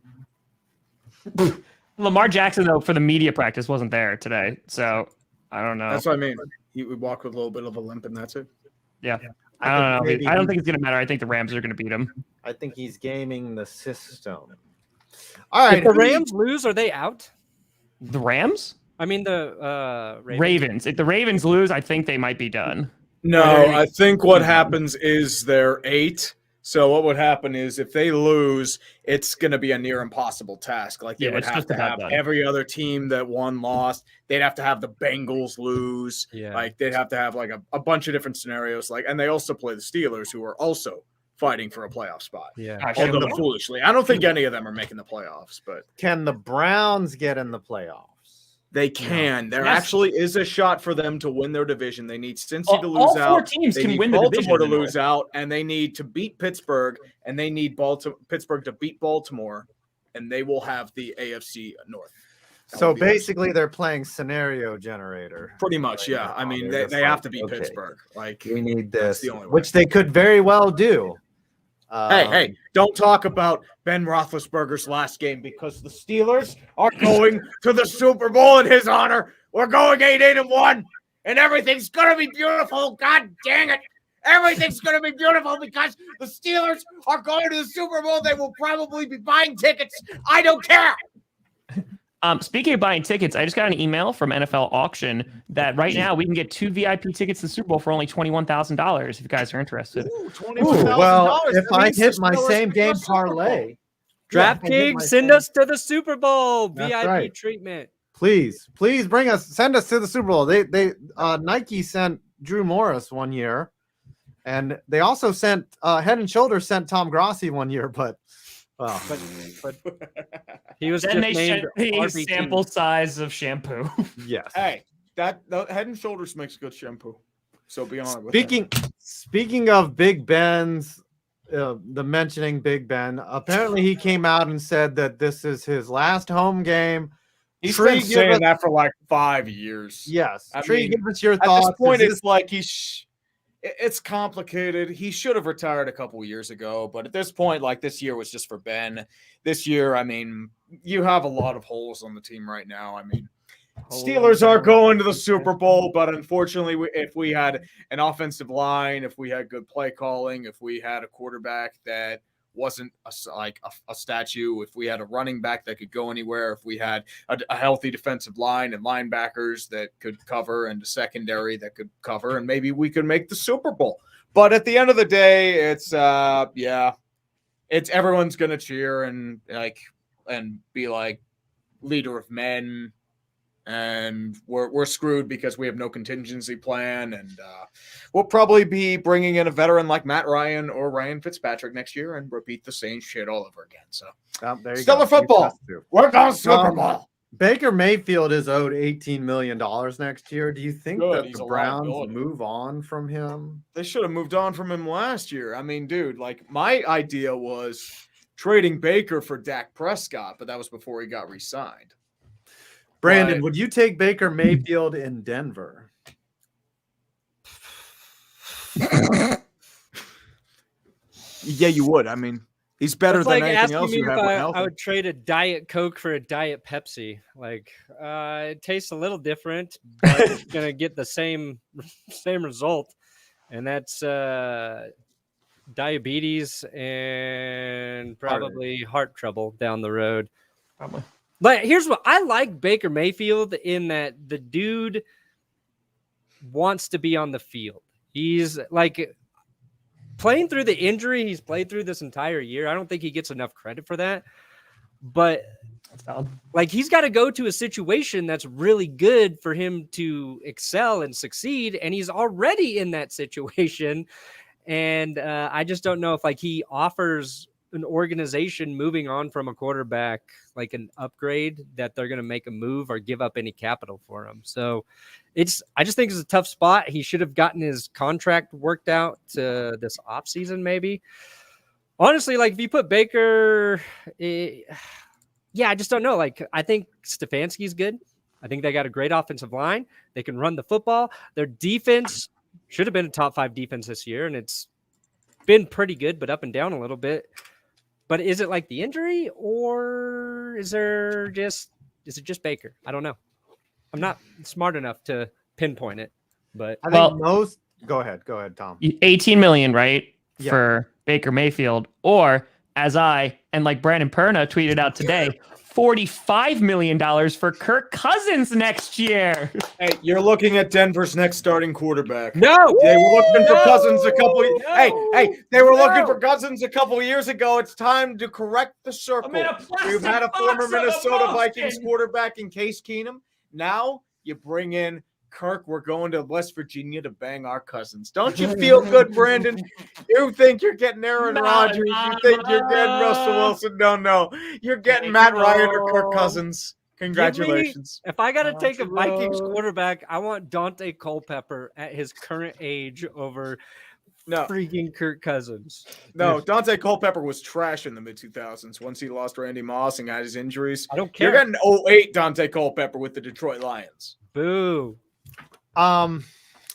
Lamar Jackson, though, for the media practice wasn't there today. So I don't know. That's what I mean. He would walk with a little bit of a limp, and that's it. Yeah. I I don't know. maybe I don't think it's going to matter. I think the Rams are going to beat him. I think he's gaming the system. All right. If the Rams lose, are they out? The Rams? I mean the Ravens. If the Ravens lose, I think they might be done. No, I think what happens is they're 8. So what would happen is if they lose, it's going to be a near impossible task. Like they Yeah, would it's have just to about have done. every other team that won lost. They'd have to have the Bengals lose. Yeah. Like they'd have to have like a bunch of different scenarios. Like, and they also play the Steelers, who are also fighting for a playoff spot. Yeah. I should've Although known. foolishly, I don't think any of them are making the playoffs, but Can the Browns get in the playoffs? they can. There Yes. actually is a shot for them to win their division. They need Cincy to All lose 4 out. teams They can need win the Baltimore division. to lose out, and they need to beat Pittsburgh, and they need Pittsburgh to beat Baltimore, and they will have the AFC North. That So would be basically, they're playing scenario generator. pretty much, right yeah. now. I mean, They're they just have like, to beat okay, Pittsburgh. Like, We need That's this, the only way. which they could very well do. hey, don't talk about Ben Roethlisberger's last game because the Steelers are going to the Super Bowl in his honor. We're going 8-1, and everything's gonna be beautiful. God dang it! Everything's gonna be beautiful because the Steelers are going to the Super Bowl. They will probably be buying tickets. I don't care. Speaking of buying tickets, I just got an email from NFL Auction that right now we can get 2 VIP tickets to the Super Bowl for only $21,000 if you guys are interested. Ooh, Ooh, $21,000. well, if That I means hit the my Steelers same can game go Super Bowl. parlay, DraftKings, send us to the Super Bowl. That's VIP right. treatment. please send us to the Super Bowl. Nike sent Drew Morris one year, and they also sent Head and Shoulders sent Tom Grossi one year, but well, But he was Then just they named sent the RB2. sample size of shampoo. yes. Hey, that Head and Shoulders makes good shampoo. So be honest with that. Speaking of Big Ben's, the mentioning Big Ben, apparently he came out and said that this is his last home game. He's Tree, been give saying us- that for like 5 years. Yes, I Tree, mean, give us your At thoughts. this point, Is it's like it's complicated. He should have retired a couple years ago, but at this point, like this year was just for Ben. This year, I mean, you have a lot of holes on the team right now. I mean, Steelers are going to the Super Bowl, but unfortunately, if we had an offensive line, if we had good play calling, if we had a quarterback that wasn't a statue, if we had a running back that could go anywhere, if we had a healthy defensive line and linebackers that could cover and a secondary that could cover, and maybe we could make the Super Bowl. But at the end of the day, it's everyone's gonna cheer and be like leader of men. And we're screwed because we have no contingency plan, and we'll probably be bringing in a veteran like Matt Ryan or Ryan Fitzpatrick next year and repeat the same shit all over again. So there you Stellar go. football. We're going Super Bowl. Baker Mayfield is owed $18 million next year. Do you think that the Browns move on from him? They should have moved on from him last year. I mean, dude, like my idea was trading Baker for Dak Prescott, but that was before he got re-signed. Brandon, would you take Baker Mayfield in Denver? Yeah, you would. I mean, he's better than anything else you have. I would trade a Diet Coke for a Diet Pepsi. Like, it tastes a little different, but it's gonna get the same result, and that's diabetes and probably heart trouble down the road. Probably. But here's what I like Baker Mayfield in that the dude wants to be on the field. He's like playing through the injury he's played through this entire year. I don't think he gets enough credit for that. But like he's got to go to a situation that's really good for him to excel and succeed. And he's already in that situation. And I just don't know if like he offers an organization moving on from a quarterback like an upgrade that they're going to make a move or give up any capital for him. So I just think it's a tough spot. He should have gotten his contract worked out this offseason maybe. Honestly, like if you put Baker, I just don't know. Like I think Stefanski's good. I think they got a great offensive line. They can run the football. Their defense should have been a top 5 defense this year, and it's been pretty good, but up and down a little bit. But is it like the injury, or is it just Baker? I don't know. I'm not smart enough to pinpoint it, but I think go ahead, Tom. 18 million, right? Yeah. For Baker Mayfield, or as I and like Brandon Perna tweeted out today, $45 million for Kirk Cousins next year. Hey, you're looking at Denver's next starting quarterback. No, they were looking for Cousins a couple. They were looking for Cousins a couple years ago. It's time to correct the circle. We've had a former Minnesota Vikings quarterback in Case Keenum. Now you bring in Kirk. We're going to West Virginia to bang our Cousins. Don't you feel good, Brandon? You think you're getting Aaron Rodgers? You think you're getting Russell Wilson? No. You're getting Matt Ryan or Kirk Cousins. Congratulations. If I got to take a Vikings quarterback, I want Dante Culpepper at his current age over freaking Kirk Cousins. No, Dante Culpepper was trash in the mid-2000s once he lost Randy Moss and got his injuries. I don't care. You're getting 08 Dante Culpepper with the Detroit Lions. Boo. What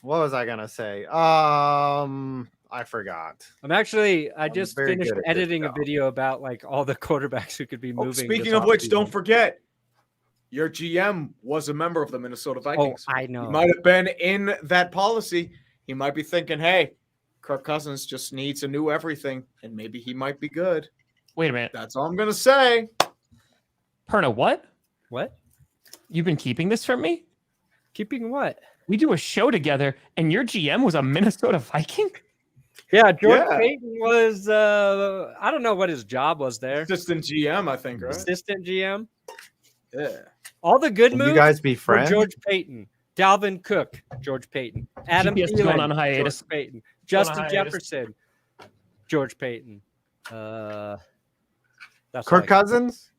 was I going to say? I forgot. I just finished editing a video about like all the quarterbacks who could be moving. Speaking of which, don't forget, your GM was a member of the Minnesota Vikings. Oh, I know. He might have been in that policy. He might be thinking, hey, Kirk Cousins just needs a new everything, and maybe he might be good. Wait a minute. That's all I'm going to say. Perna, what? What? You've been keeping this from me? Keeping what? We do a show together, and your GM was a Minnesota Viking? Yeah, George Payton was, I don't know what his job was there. Assistant GM, I think, right? Assistant GM. Yeah. All the good moves. You guys be friends? George Payton. Dalvin Cook, George Payton. Adam GPS Thielen, going on hiatus. George Payton. Justin Jefferson, George Payton. That's Kirk Cousins?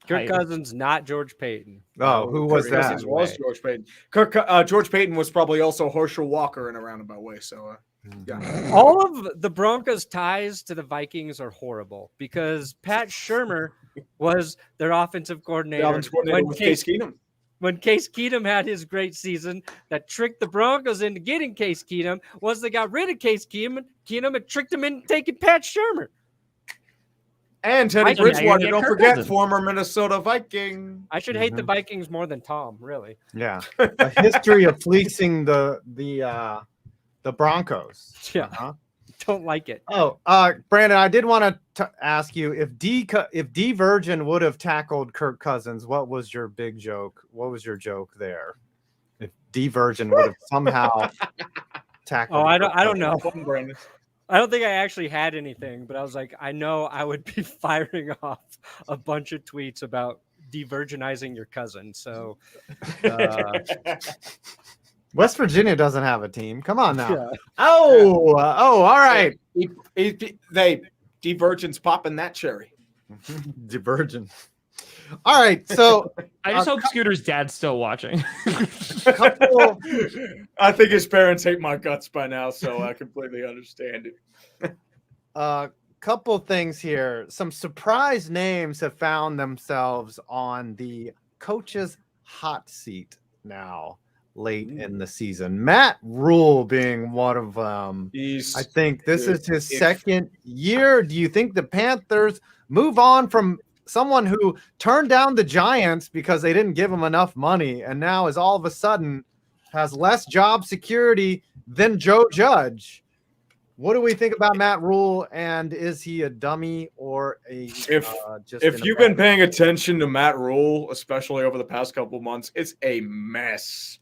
Kirk Cousins, not George Payton. Oh, who was Kirk that? Cousins was George Payton. George Payton was probably also Herschel Walker in a roundabout way. So, yeah. All of the Broncos' ties to the Vikings are horrible because Pat Shurmur was their offensive coordinator. With Case Keenum. When Case Keenum had his great season, that tricked the Broncos into getting Case Keenum. Once they got rid of Case Keenum, it tricked them into taking Pat Shurmur. And Teddy I- Bridgewater, yeah, don't Kirk forget, Cousins. former Minnesota Viking. I should hate the Vikings more than Tom, really. Yeah, a history of fleecing the Broncos. Yeah. Uh-huh. Don't like it. Oh, Brandon, I did want to ask you if D Virgin would have tackled Kirk Cousins, what was your big joke? What was your joke there? If D Virgin would have somehow tackled. Oh, I don't know. Brandon. I don't think I actually had anything, but I was like, I know I would be firing off a bunch of tweets about de-virginizing your cousin. So West Virginia doesn't have a team. Come on now. yeah. Oh, all right. They D-Virgin's popping that cherry. Divergent. All right, so I just hope Scooter's dad's still watching. couple, I think his parents hate my guts by now, so I completely understand it. couple things here. Some surprise names have found themselves on the coach's hot seat now late in the season. Matt Rule being one of them. I think this is his second year. Do you think the Panthers move on from someone who turned down the Giants because they didn't give him enough money and now is all of a sudden has less job security than Joe Judge? What do we think about Matt Rule, and is he a dummy or a If you've been paying attention to Matt Rule, especially over the past couple of months, it's a mess.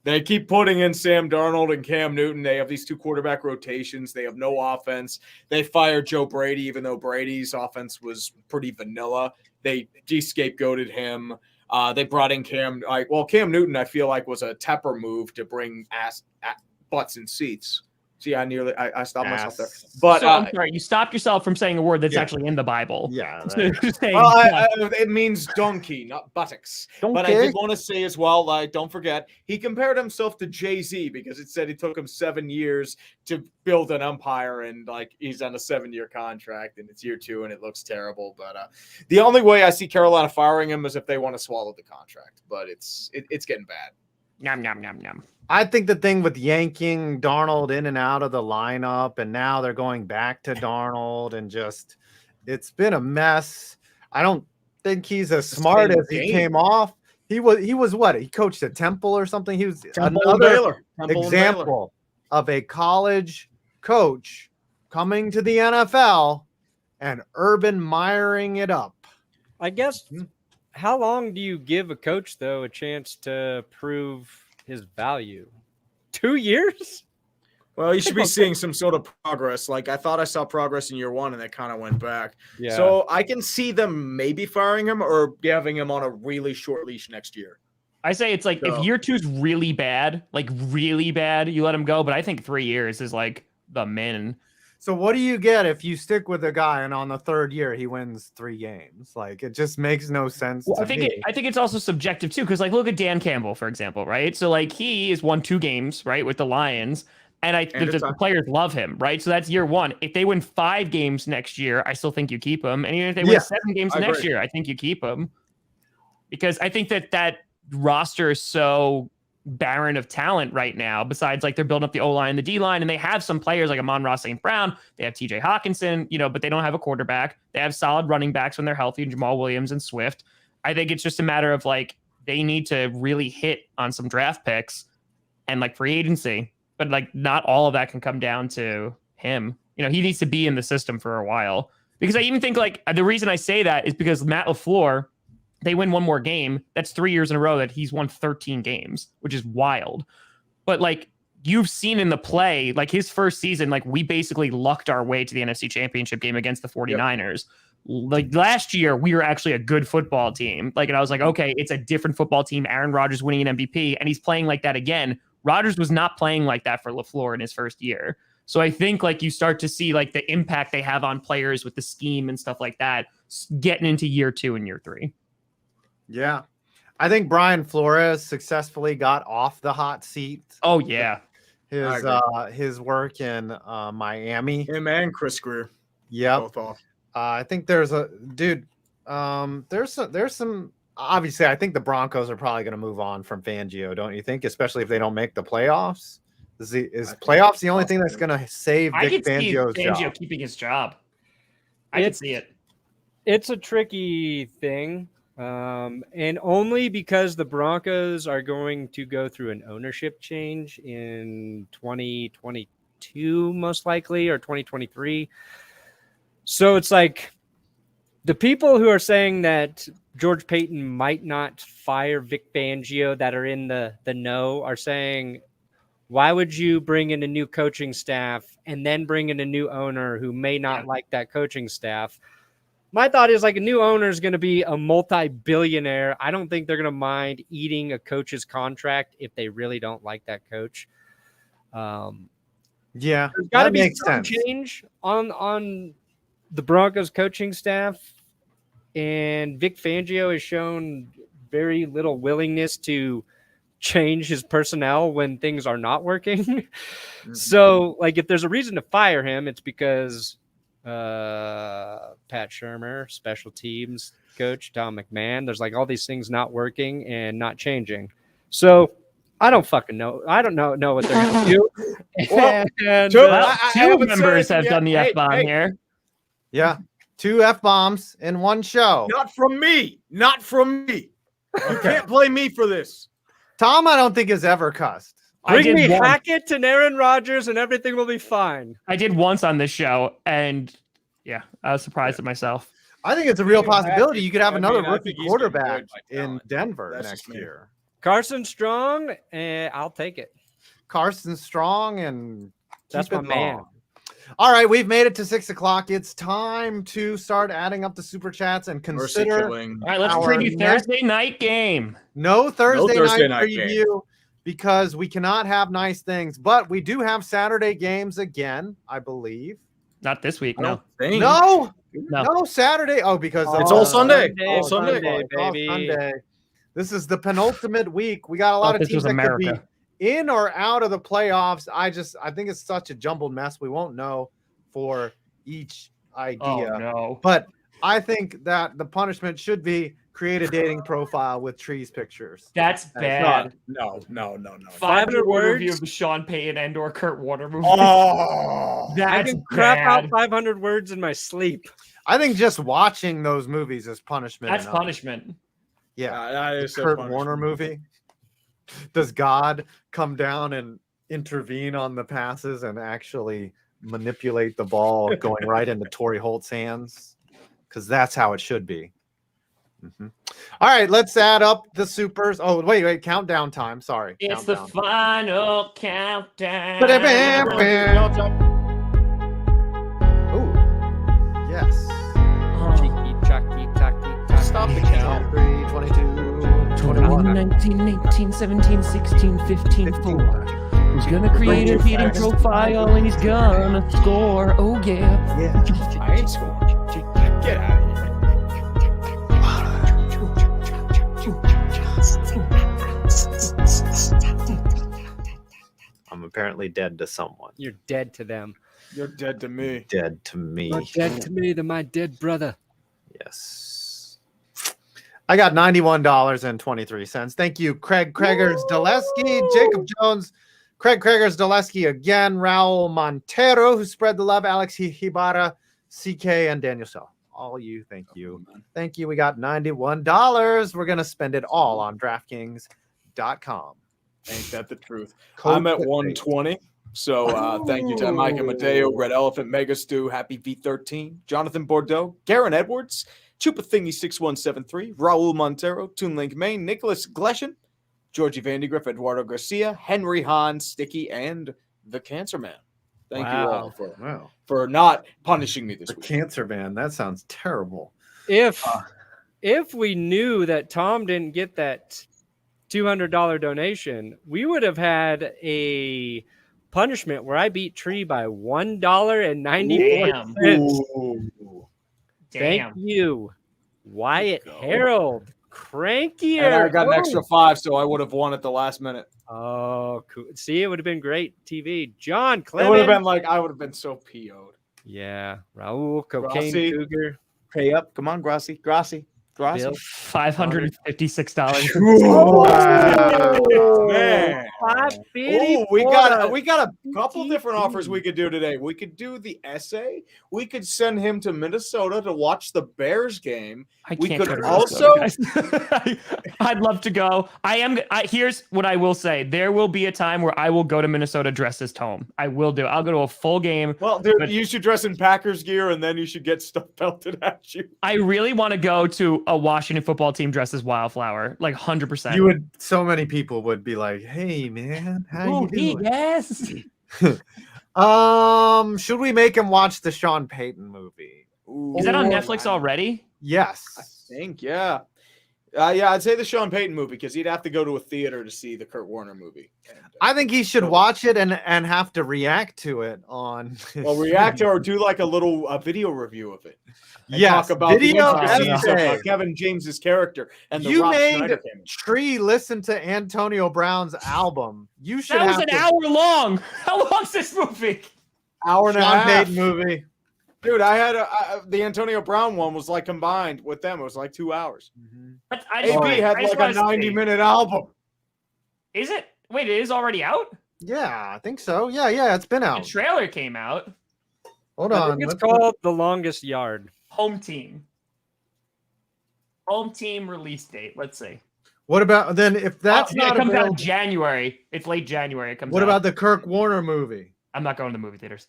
They keep putting in Sam Darnold and Cam Newton. They have these two quarterback rotations. They have no offense. They fired Joe Brady, even though Brady's offense was pretty vanilla. They de-scapegoated him. They brought in Cam Newton, I feel like, was a Tepper move to bring butts in seats. See, I stopped myself there. But so, I'm sorry, you stopped yourself from saying a word that's actually in the Bible. Yeah. It means donkey, not buttocks. Donkey. But I did want to say as well, don't forget, he compared himself to Jay-Z because it said it took him 7 years to build an empire, and he's on a 7-year contract, and it's year 2, and it looks terrible. But the only way I see Carolina firing him is if they want to swallow the contract. But it's getting bad. Yum, yum, yum, yum. I think the thing with yanking Darnold in and out of the lineup, and now they're going back to Darnold, and it's been a mess. I don't think he's as smart as he came off. He was what? He coached at Temple or something. He was another example of a college coach coming to the NFL and Urban Meyering it up. I guess, how long do you give a coach, though, a chance to prove his value? 2 years? Well, you should be seeing some sort of progress. I thought I saw progress in year 1, and that kind of went back. Yeah. So I can see them maybe firing him or having him on a really short leash next year. I say it's if year 2's really bad, you let him go. But I think 3 years is the min. So what do you get if you stick with a guy and on the 3rd year he wins 3 games? It just makes no sense. Well, I think it's also subjective too, because look at Dan Campbell, for example, right? So he has won 2 games, right, with the Lions, and the players love him, right? So that's year 1. If they win 5 games next year, I still think you keep him, and even if they win 7 games next year, I think you keep him, because I think that roster is so barren of talent right now. Besides, they're building up the O-line and the D-line, and they have some players like Amon-Ra St. Brown. They have TJ Hawkinson, but they don't have a quarterback. They have solid running backs when they're healthy, Jamal Williams and Swift. I think it's just a matter of they need to really hit on some draft picks and free agency, but not all of that can come down to him. He needs to be in the system for a while, because I even think the reason I say that is because Matt LaFleur, they win 1 more game, that's 3 years in a row that he's won 13 games, which is wild. But you've seen in the play, his first season, we basically lucked our way to the NFC Championship game against the 49ers. Yep. Last year, we were actually a good football team. And I was okay, it's a different football team. Aaron Rodgers winning an MVP, and he's playing like that again. Rodgers was not playing like that for LaFleur in his first year. So I think you start to see the impact they have on players with the scheme and stuff like that getting into year 2 and year 3. Yeah. I think Brian Flores successfully got off the hot seat. Oh, yeah. His work in Miami. Him and Chris Greer. Yeah. Both off. I think there's some obviously I think the Broncos are probably going to move on from Fangio, don't you think? Especially if they don't make the playoffs. Is playoffs the only thing that's going to save Vic Fangio's job? Keeping his job. I can see it. It's a tricky thing. And only because the Broncos are going to go through an ownership change in 2022, most likely, or 2023. So it's like the people who are saying that George Payton might not fire Vic Fangio that are in the know are saying, why would you bring in a new coaching staff and then bring in a new owner who may not like that coaching staff? My thought is like a new owner is going to be a multi-billionaire. I don't think they're going to mind eating a coach's contract if they really don't like that coach. Yeah, there's got to be some sense. change on the Broncos coaching staff, and Vic Fangio has shown very little willingness to change his personnel when things are not working. So, like, if there's a reason to fire him, it's because Pat Shurmur, special teams coach, Tom McMahon, there's like all these things not working and not changing. So I don't fucking know. I don't know what they're going to do. And, two members have done the F-bomb here. Yeah. 2 F-bombs in one show. Not from me. Not from me. You can't blame me for this. Tom, I don't think has ever cussed. Bring me Hackett and Aaron Rodgers and everything will be fine. I did once on this show, and yeah, I was surprised at myself. I think it's a real possibility. You could have another rookie quarterback in Denver next year. Carson Strong, I'll take it. Carson Strong, and that's my man. All right, we've made it to 6 o'clock. It's time to start adding up the super chats and consider. All right, let's preview Thursday night game. No Thursday night preview because we cannot have nice things, but we do have Saturday games again, I believe. Not this week, no. No Saturday. Oh, because it's all Sunday. All Sunday, baby. All Sunday. This is the penultimate week. We got a lot of teams that could be in or out of the playoffs. I think it's such a jumbled mess. We won't know for each idea. Oh, no. But I think that the punishment should be create a dating profile with trees pictures. That's bad. No. 500 word review of the Sean Payton and or Kurt Warner movie. Oh, I can crap out 500 words in my sleep. I think just watching those movies is punishment. That's punishment. Yeah, that is the Kurt Warner movie. Does God come down and intervene on the passes and actually manipulate the ball going right into Torrey Holt's hands? Because that's how it should be. Mm-hmm. All right, let's add up the supers. Oh, wait, countdown time. Sorry. It's countdown. The final countdown. Oh, yes. Stop the count. 23, 22, 21, 19, 18, 17, 16, 15, 4. Who's gonna create a dating profile and he's gonna score? Oh, yeah. Yeah. I ain't scoring. Get out of here. I'm apparently dead to someone. You're dead to them. You're dead to me. Dead to me. You're dead to me. They're my dead brother. Yes. I got $91.23. Thank you, Craig Kregers Daleski, Jacob Jones, Craig Kregers Daleski again, Raul Montero, who spread the love, Alex Hibara, CK, and Daniel Sell. All you, thank you. Thank you. We got $91. We're going to spend it all on DraftKings.com. Ain't that the truth? I'm at 120. So thank you to Mike and Mateo, Red Elephant, Mega Stew, Happy V13, Jonathan Bordeaux, Garen Edwards, Chupathingy 6173, Raul Montero, Toonlink Maine, Nicholas Gleshen, Georgie Vandergriff, Eduardo Garcia, Henry Hahn, Sticky, and the Cancer Man. Thank you all for not punishing me this week. Cancer Man, that sounds terrible. If we knew that Tom didn't get that $200 donation, we would have had a punishment where I beat Tree by $1.94. Thank you, Wyatt Harold. Crankier. And I got an extra 5, so I would have won at the last minute. Oh, cool. See, it would have been great TV. John Clemens. It would have been like, I would have been so PO'd. Yeah. Raul, Cocaine Cougar. Pay up. Come on, Grassi. Grassy? $556. Oh, man. Oh, We got a couple different offers we could do today. We could do the essay. We could send him to Minnesota to watch the Bears game. We can't could go to Minnesota, guys. I'd love to go. Here's what I will say. There will be a time where I will go to Minnesota dressed as Tom. I will do. I'll go to a full game. Well, dude, you should dress in Packers gear, and then you should get stuff pelted at you. I really want to go to a Washington football team dressed as Wildflower, like 100%. You would. So many people would be like, "Hey, man, how you doing?" Yes. Should we make him watch the Sean Payton movie? Is that on Netflix already? Yes, I think, yeah. Yeah, I'd say the Sean Payton movie because he'd have to go to a theater to see the Kurt Warner movie. I think he should watch it and have to react to it on. Well, react or do like a little video review of it. Yes, talk about video the intricacies essay. of Kevin James's character and the You Rock made Schneider came in. Tree listen to Antonio Brown's album. You should That was have an to- hour long. How long's this movie? Hour and a Sean half. Payton movie. Dude, I had the Antonio Brown one was like combined with them. It was like 2 hours. AB had like a 90-minute album. Is it? Wait, it is already out? Yeah, I think so. Yeah, it's been The out. trailer came out. Hold I on. think it's let's- called The Longest Yard. Home team. Home team release date. Let's see. What about then? If that's it not comes out available, in January. It's late January. It comes what out. about the Kurt Warner movie? I'm not going to the movie theaters.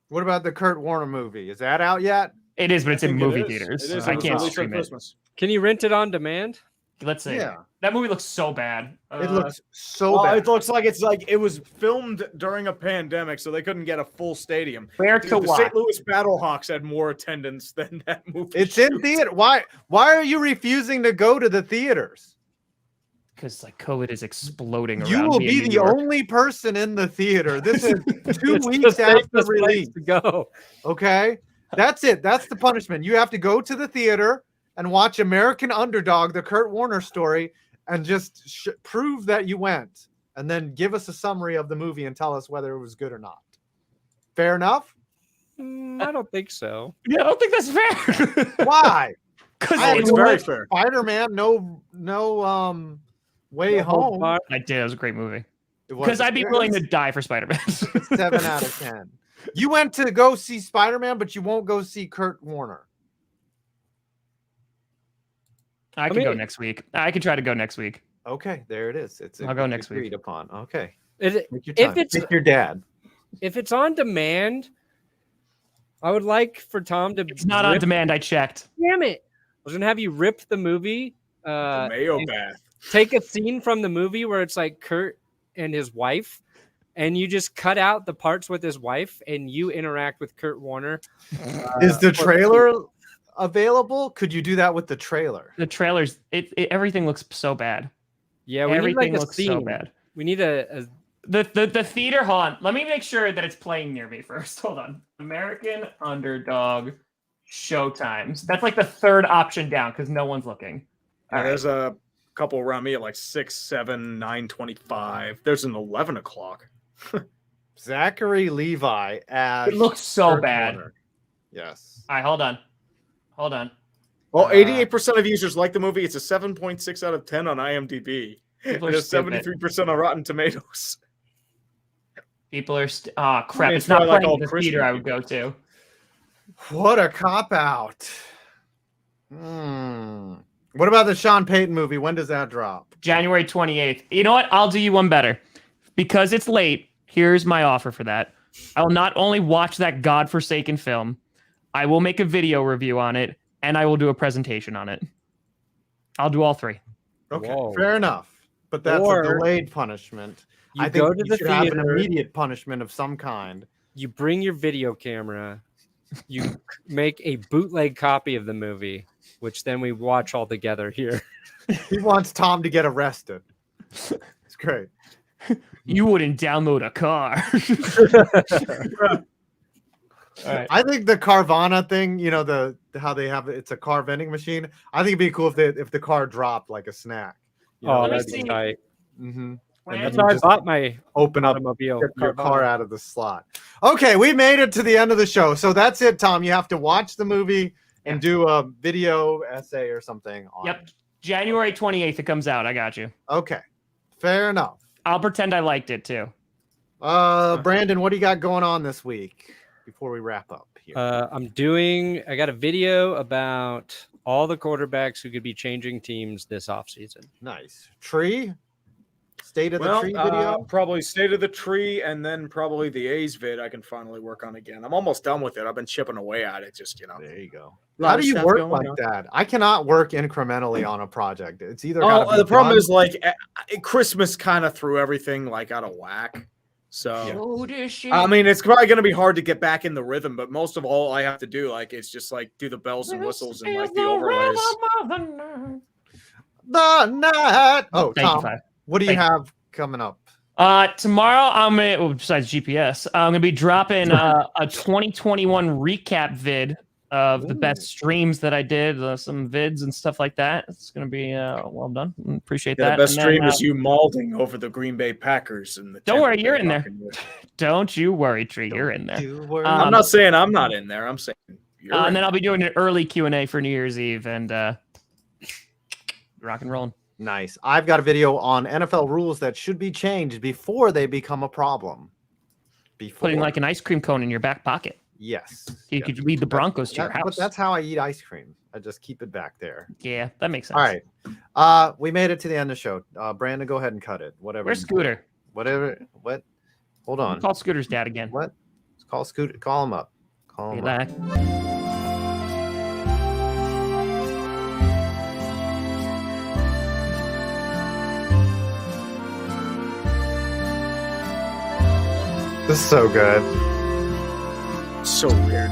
What about the Kurt Warner movie? Is that out yet? It is, but it's in I think movie it is. theaters. It is. I It was can't released on stream it. Christmas. Can you rent it on demand? Let's see. Yeah. That movie looks so bad. It looks so Well, bad. it looks like it was filmed during a pandemic, so they couldn't get a full stadium. Where Dude, to the watch? St. Louis Battlehawks had more attendance than that movie. It's in theater. Why are you refusing to go to the theaters? Because like COVID is exploding around. You will me be in New the York. only person in the theater. This is 2 It's weeks the after safest place release. to go. Okay, that's it. That's the punishment. You have to go to the theater and watch American Underdog, the Kurt Warner story, and just prove that you went, and then give us a summary of the movie and tell us whether it was good or not. Fair enough? I don't think so. Yeah, I don't think that's fair. Why? Because I it's enjoyed very fair. Spider-Man, no way home. I did. It was a great movie. It was- Because I'd be it willing was to die for Spider-Man. 7 out of 10. You went to go see Spider-Man, but you won't go see Kurt Warner. I can go next week. I can try to go next week. Okay, there it is. I'll go next week. agreed upon. Okay. If Take your time. it's Pick your dad. if it's on demand, I would like for Tom to. It's not on demand. I checked. Damn it! I was gonna have you rip the movie. Mayo and bath. take a scene from the movie where it's like Kurt and his wife, and you just cut out the parts with his wife, and you interact with Kurt Warner. Is the trailer available? Could you do that with the trailer? The trailers, everything looks so bad. Yeah, we Everything need like a looks scene. so bad. We need a The theater, hold on. Let me make sure that it's playing near me first. Hold on. American Underdog showtimes. That's like the third option down because no one's looking. Yeah, All right. there's a couple around me at like 6, 7, 9:25. There's an 11 o'clock. Zachary Levi as It looks so Kurt bad. Warner. Yes. All right, hold on. Well, 88% of users like the movie. It's a 7.6 out of 10 on IMDb. People are There's stupid. 73% on Rotten Tomatoes. People are crap. mean, It's not probably like playing all in the Christian theater I would people. go to. What a cop out. What about the Sean Payton movie? When does that drop? January 28th. You know what? I'll do you one better. Because it's late, here's my offer for that. I will not only watch that godforsaken film, I will make a video review on it, and I will do a presentation on it. I'll do all three. Okay, Whoa. fair enough. But that's Or- a delayed punishment. You I think go to you the should have an theater. immediate punishment of some kind. You bring your video camera. You make a bootleg copy of the movie, which then we watch all together here. He wants Tom to get arrested. It's great. You wouldn't download a car. All right. I think the Carvana thing, you know, how they have it's a car vending machine. I think it'd be cool if the car dropped like a snack. You know, Oh, let me that'd be see. tight. mhm. When- And That's then how I just bought my open up automobile. get your Carvana. car out of the slot. Okay, we made it to the end of the show. So that's it, Tom. You have to watch the movie and do a video essay or something on Yep. it. January 28th, it comes out. I got you. Okay. Fair enough. I'll pretend I liked it too. Brandon, what do you got going on this week before we wrap up here? I got a video about all the quarterbacks who could be changing teams this offseason. Nice. Tree? State of the tree video? Probably state of the tree, and then probably the A's vid I can finally work on again. I'm almost done with it. I've been chipping away at it, just There you go. lot How of do you stuff work going like on. that? I cannot work incrementally on a project. It's either the problem is like Christmas kind of threw everything like out of whack. So I mean, it's probably going to be hard to get back in the rhythm, but most of all I have to do is just do the bells and whistles and like the overlays. The night. Oh, Thank you, Tom, Five. what do you have coming up? Tomorrow I'm gonna, besides GPS, I'm gonna be dropping a 2021 recap vid of the best streams that I did, some vids and stuff like that. It's gonna be well done. Appreciate that. The best And then, stream is you mauling over the Green Bay Packers and the. Don't worry, you're in there. Buccaneers. Don't you worry, Tree. You're in there. I'm not saying I'm not in there. I'm saying you're. And then I'll be doing an early Q&A for New Year's Eve and rock and rolling. Nice. I've got a video on NFL rules that should be changed before they become a problem. Putting like an ice cream cone in your back pocket. Yes. You could lead the Broncos to your house. But that's how I eat ice cream. I just keep it back there. Yeah, that makes sense. All right. We made it to the end of the show. Brandon, go ahead and cut it. Whatever. Where's Scooter? Whatever. What? Hold on. Call Scooter's dad again. What? Call Scooter. Call him up. Call him up. This is so good. So weird.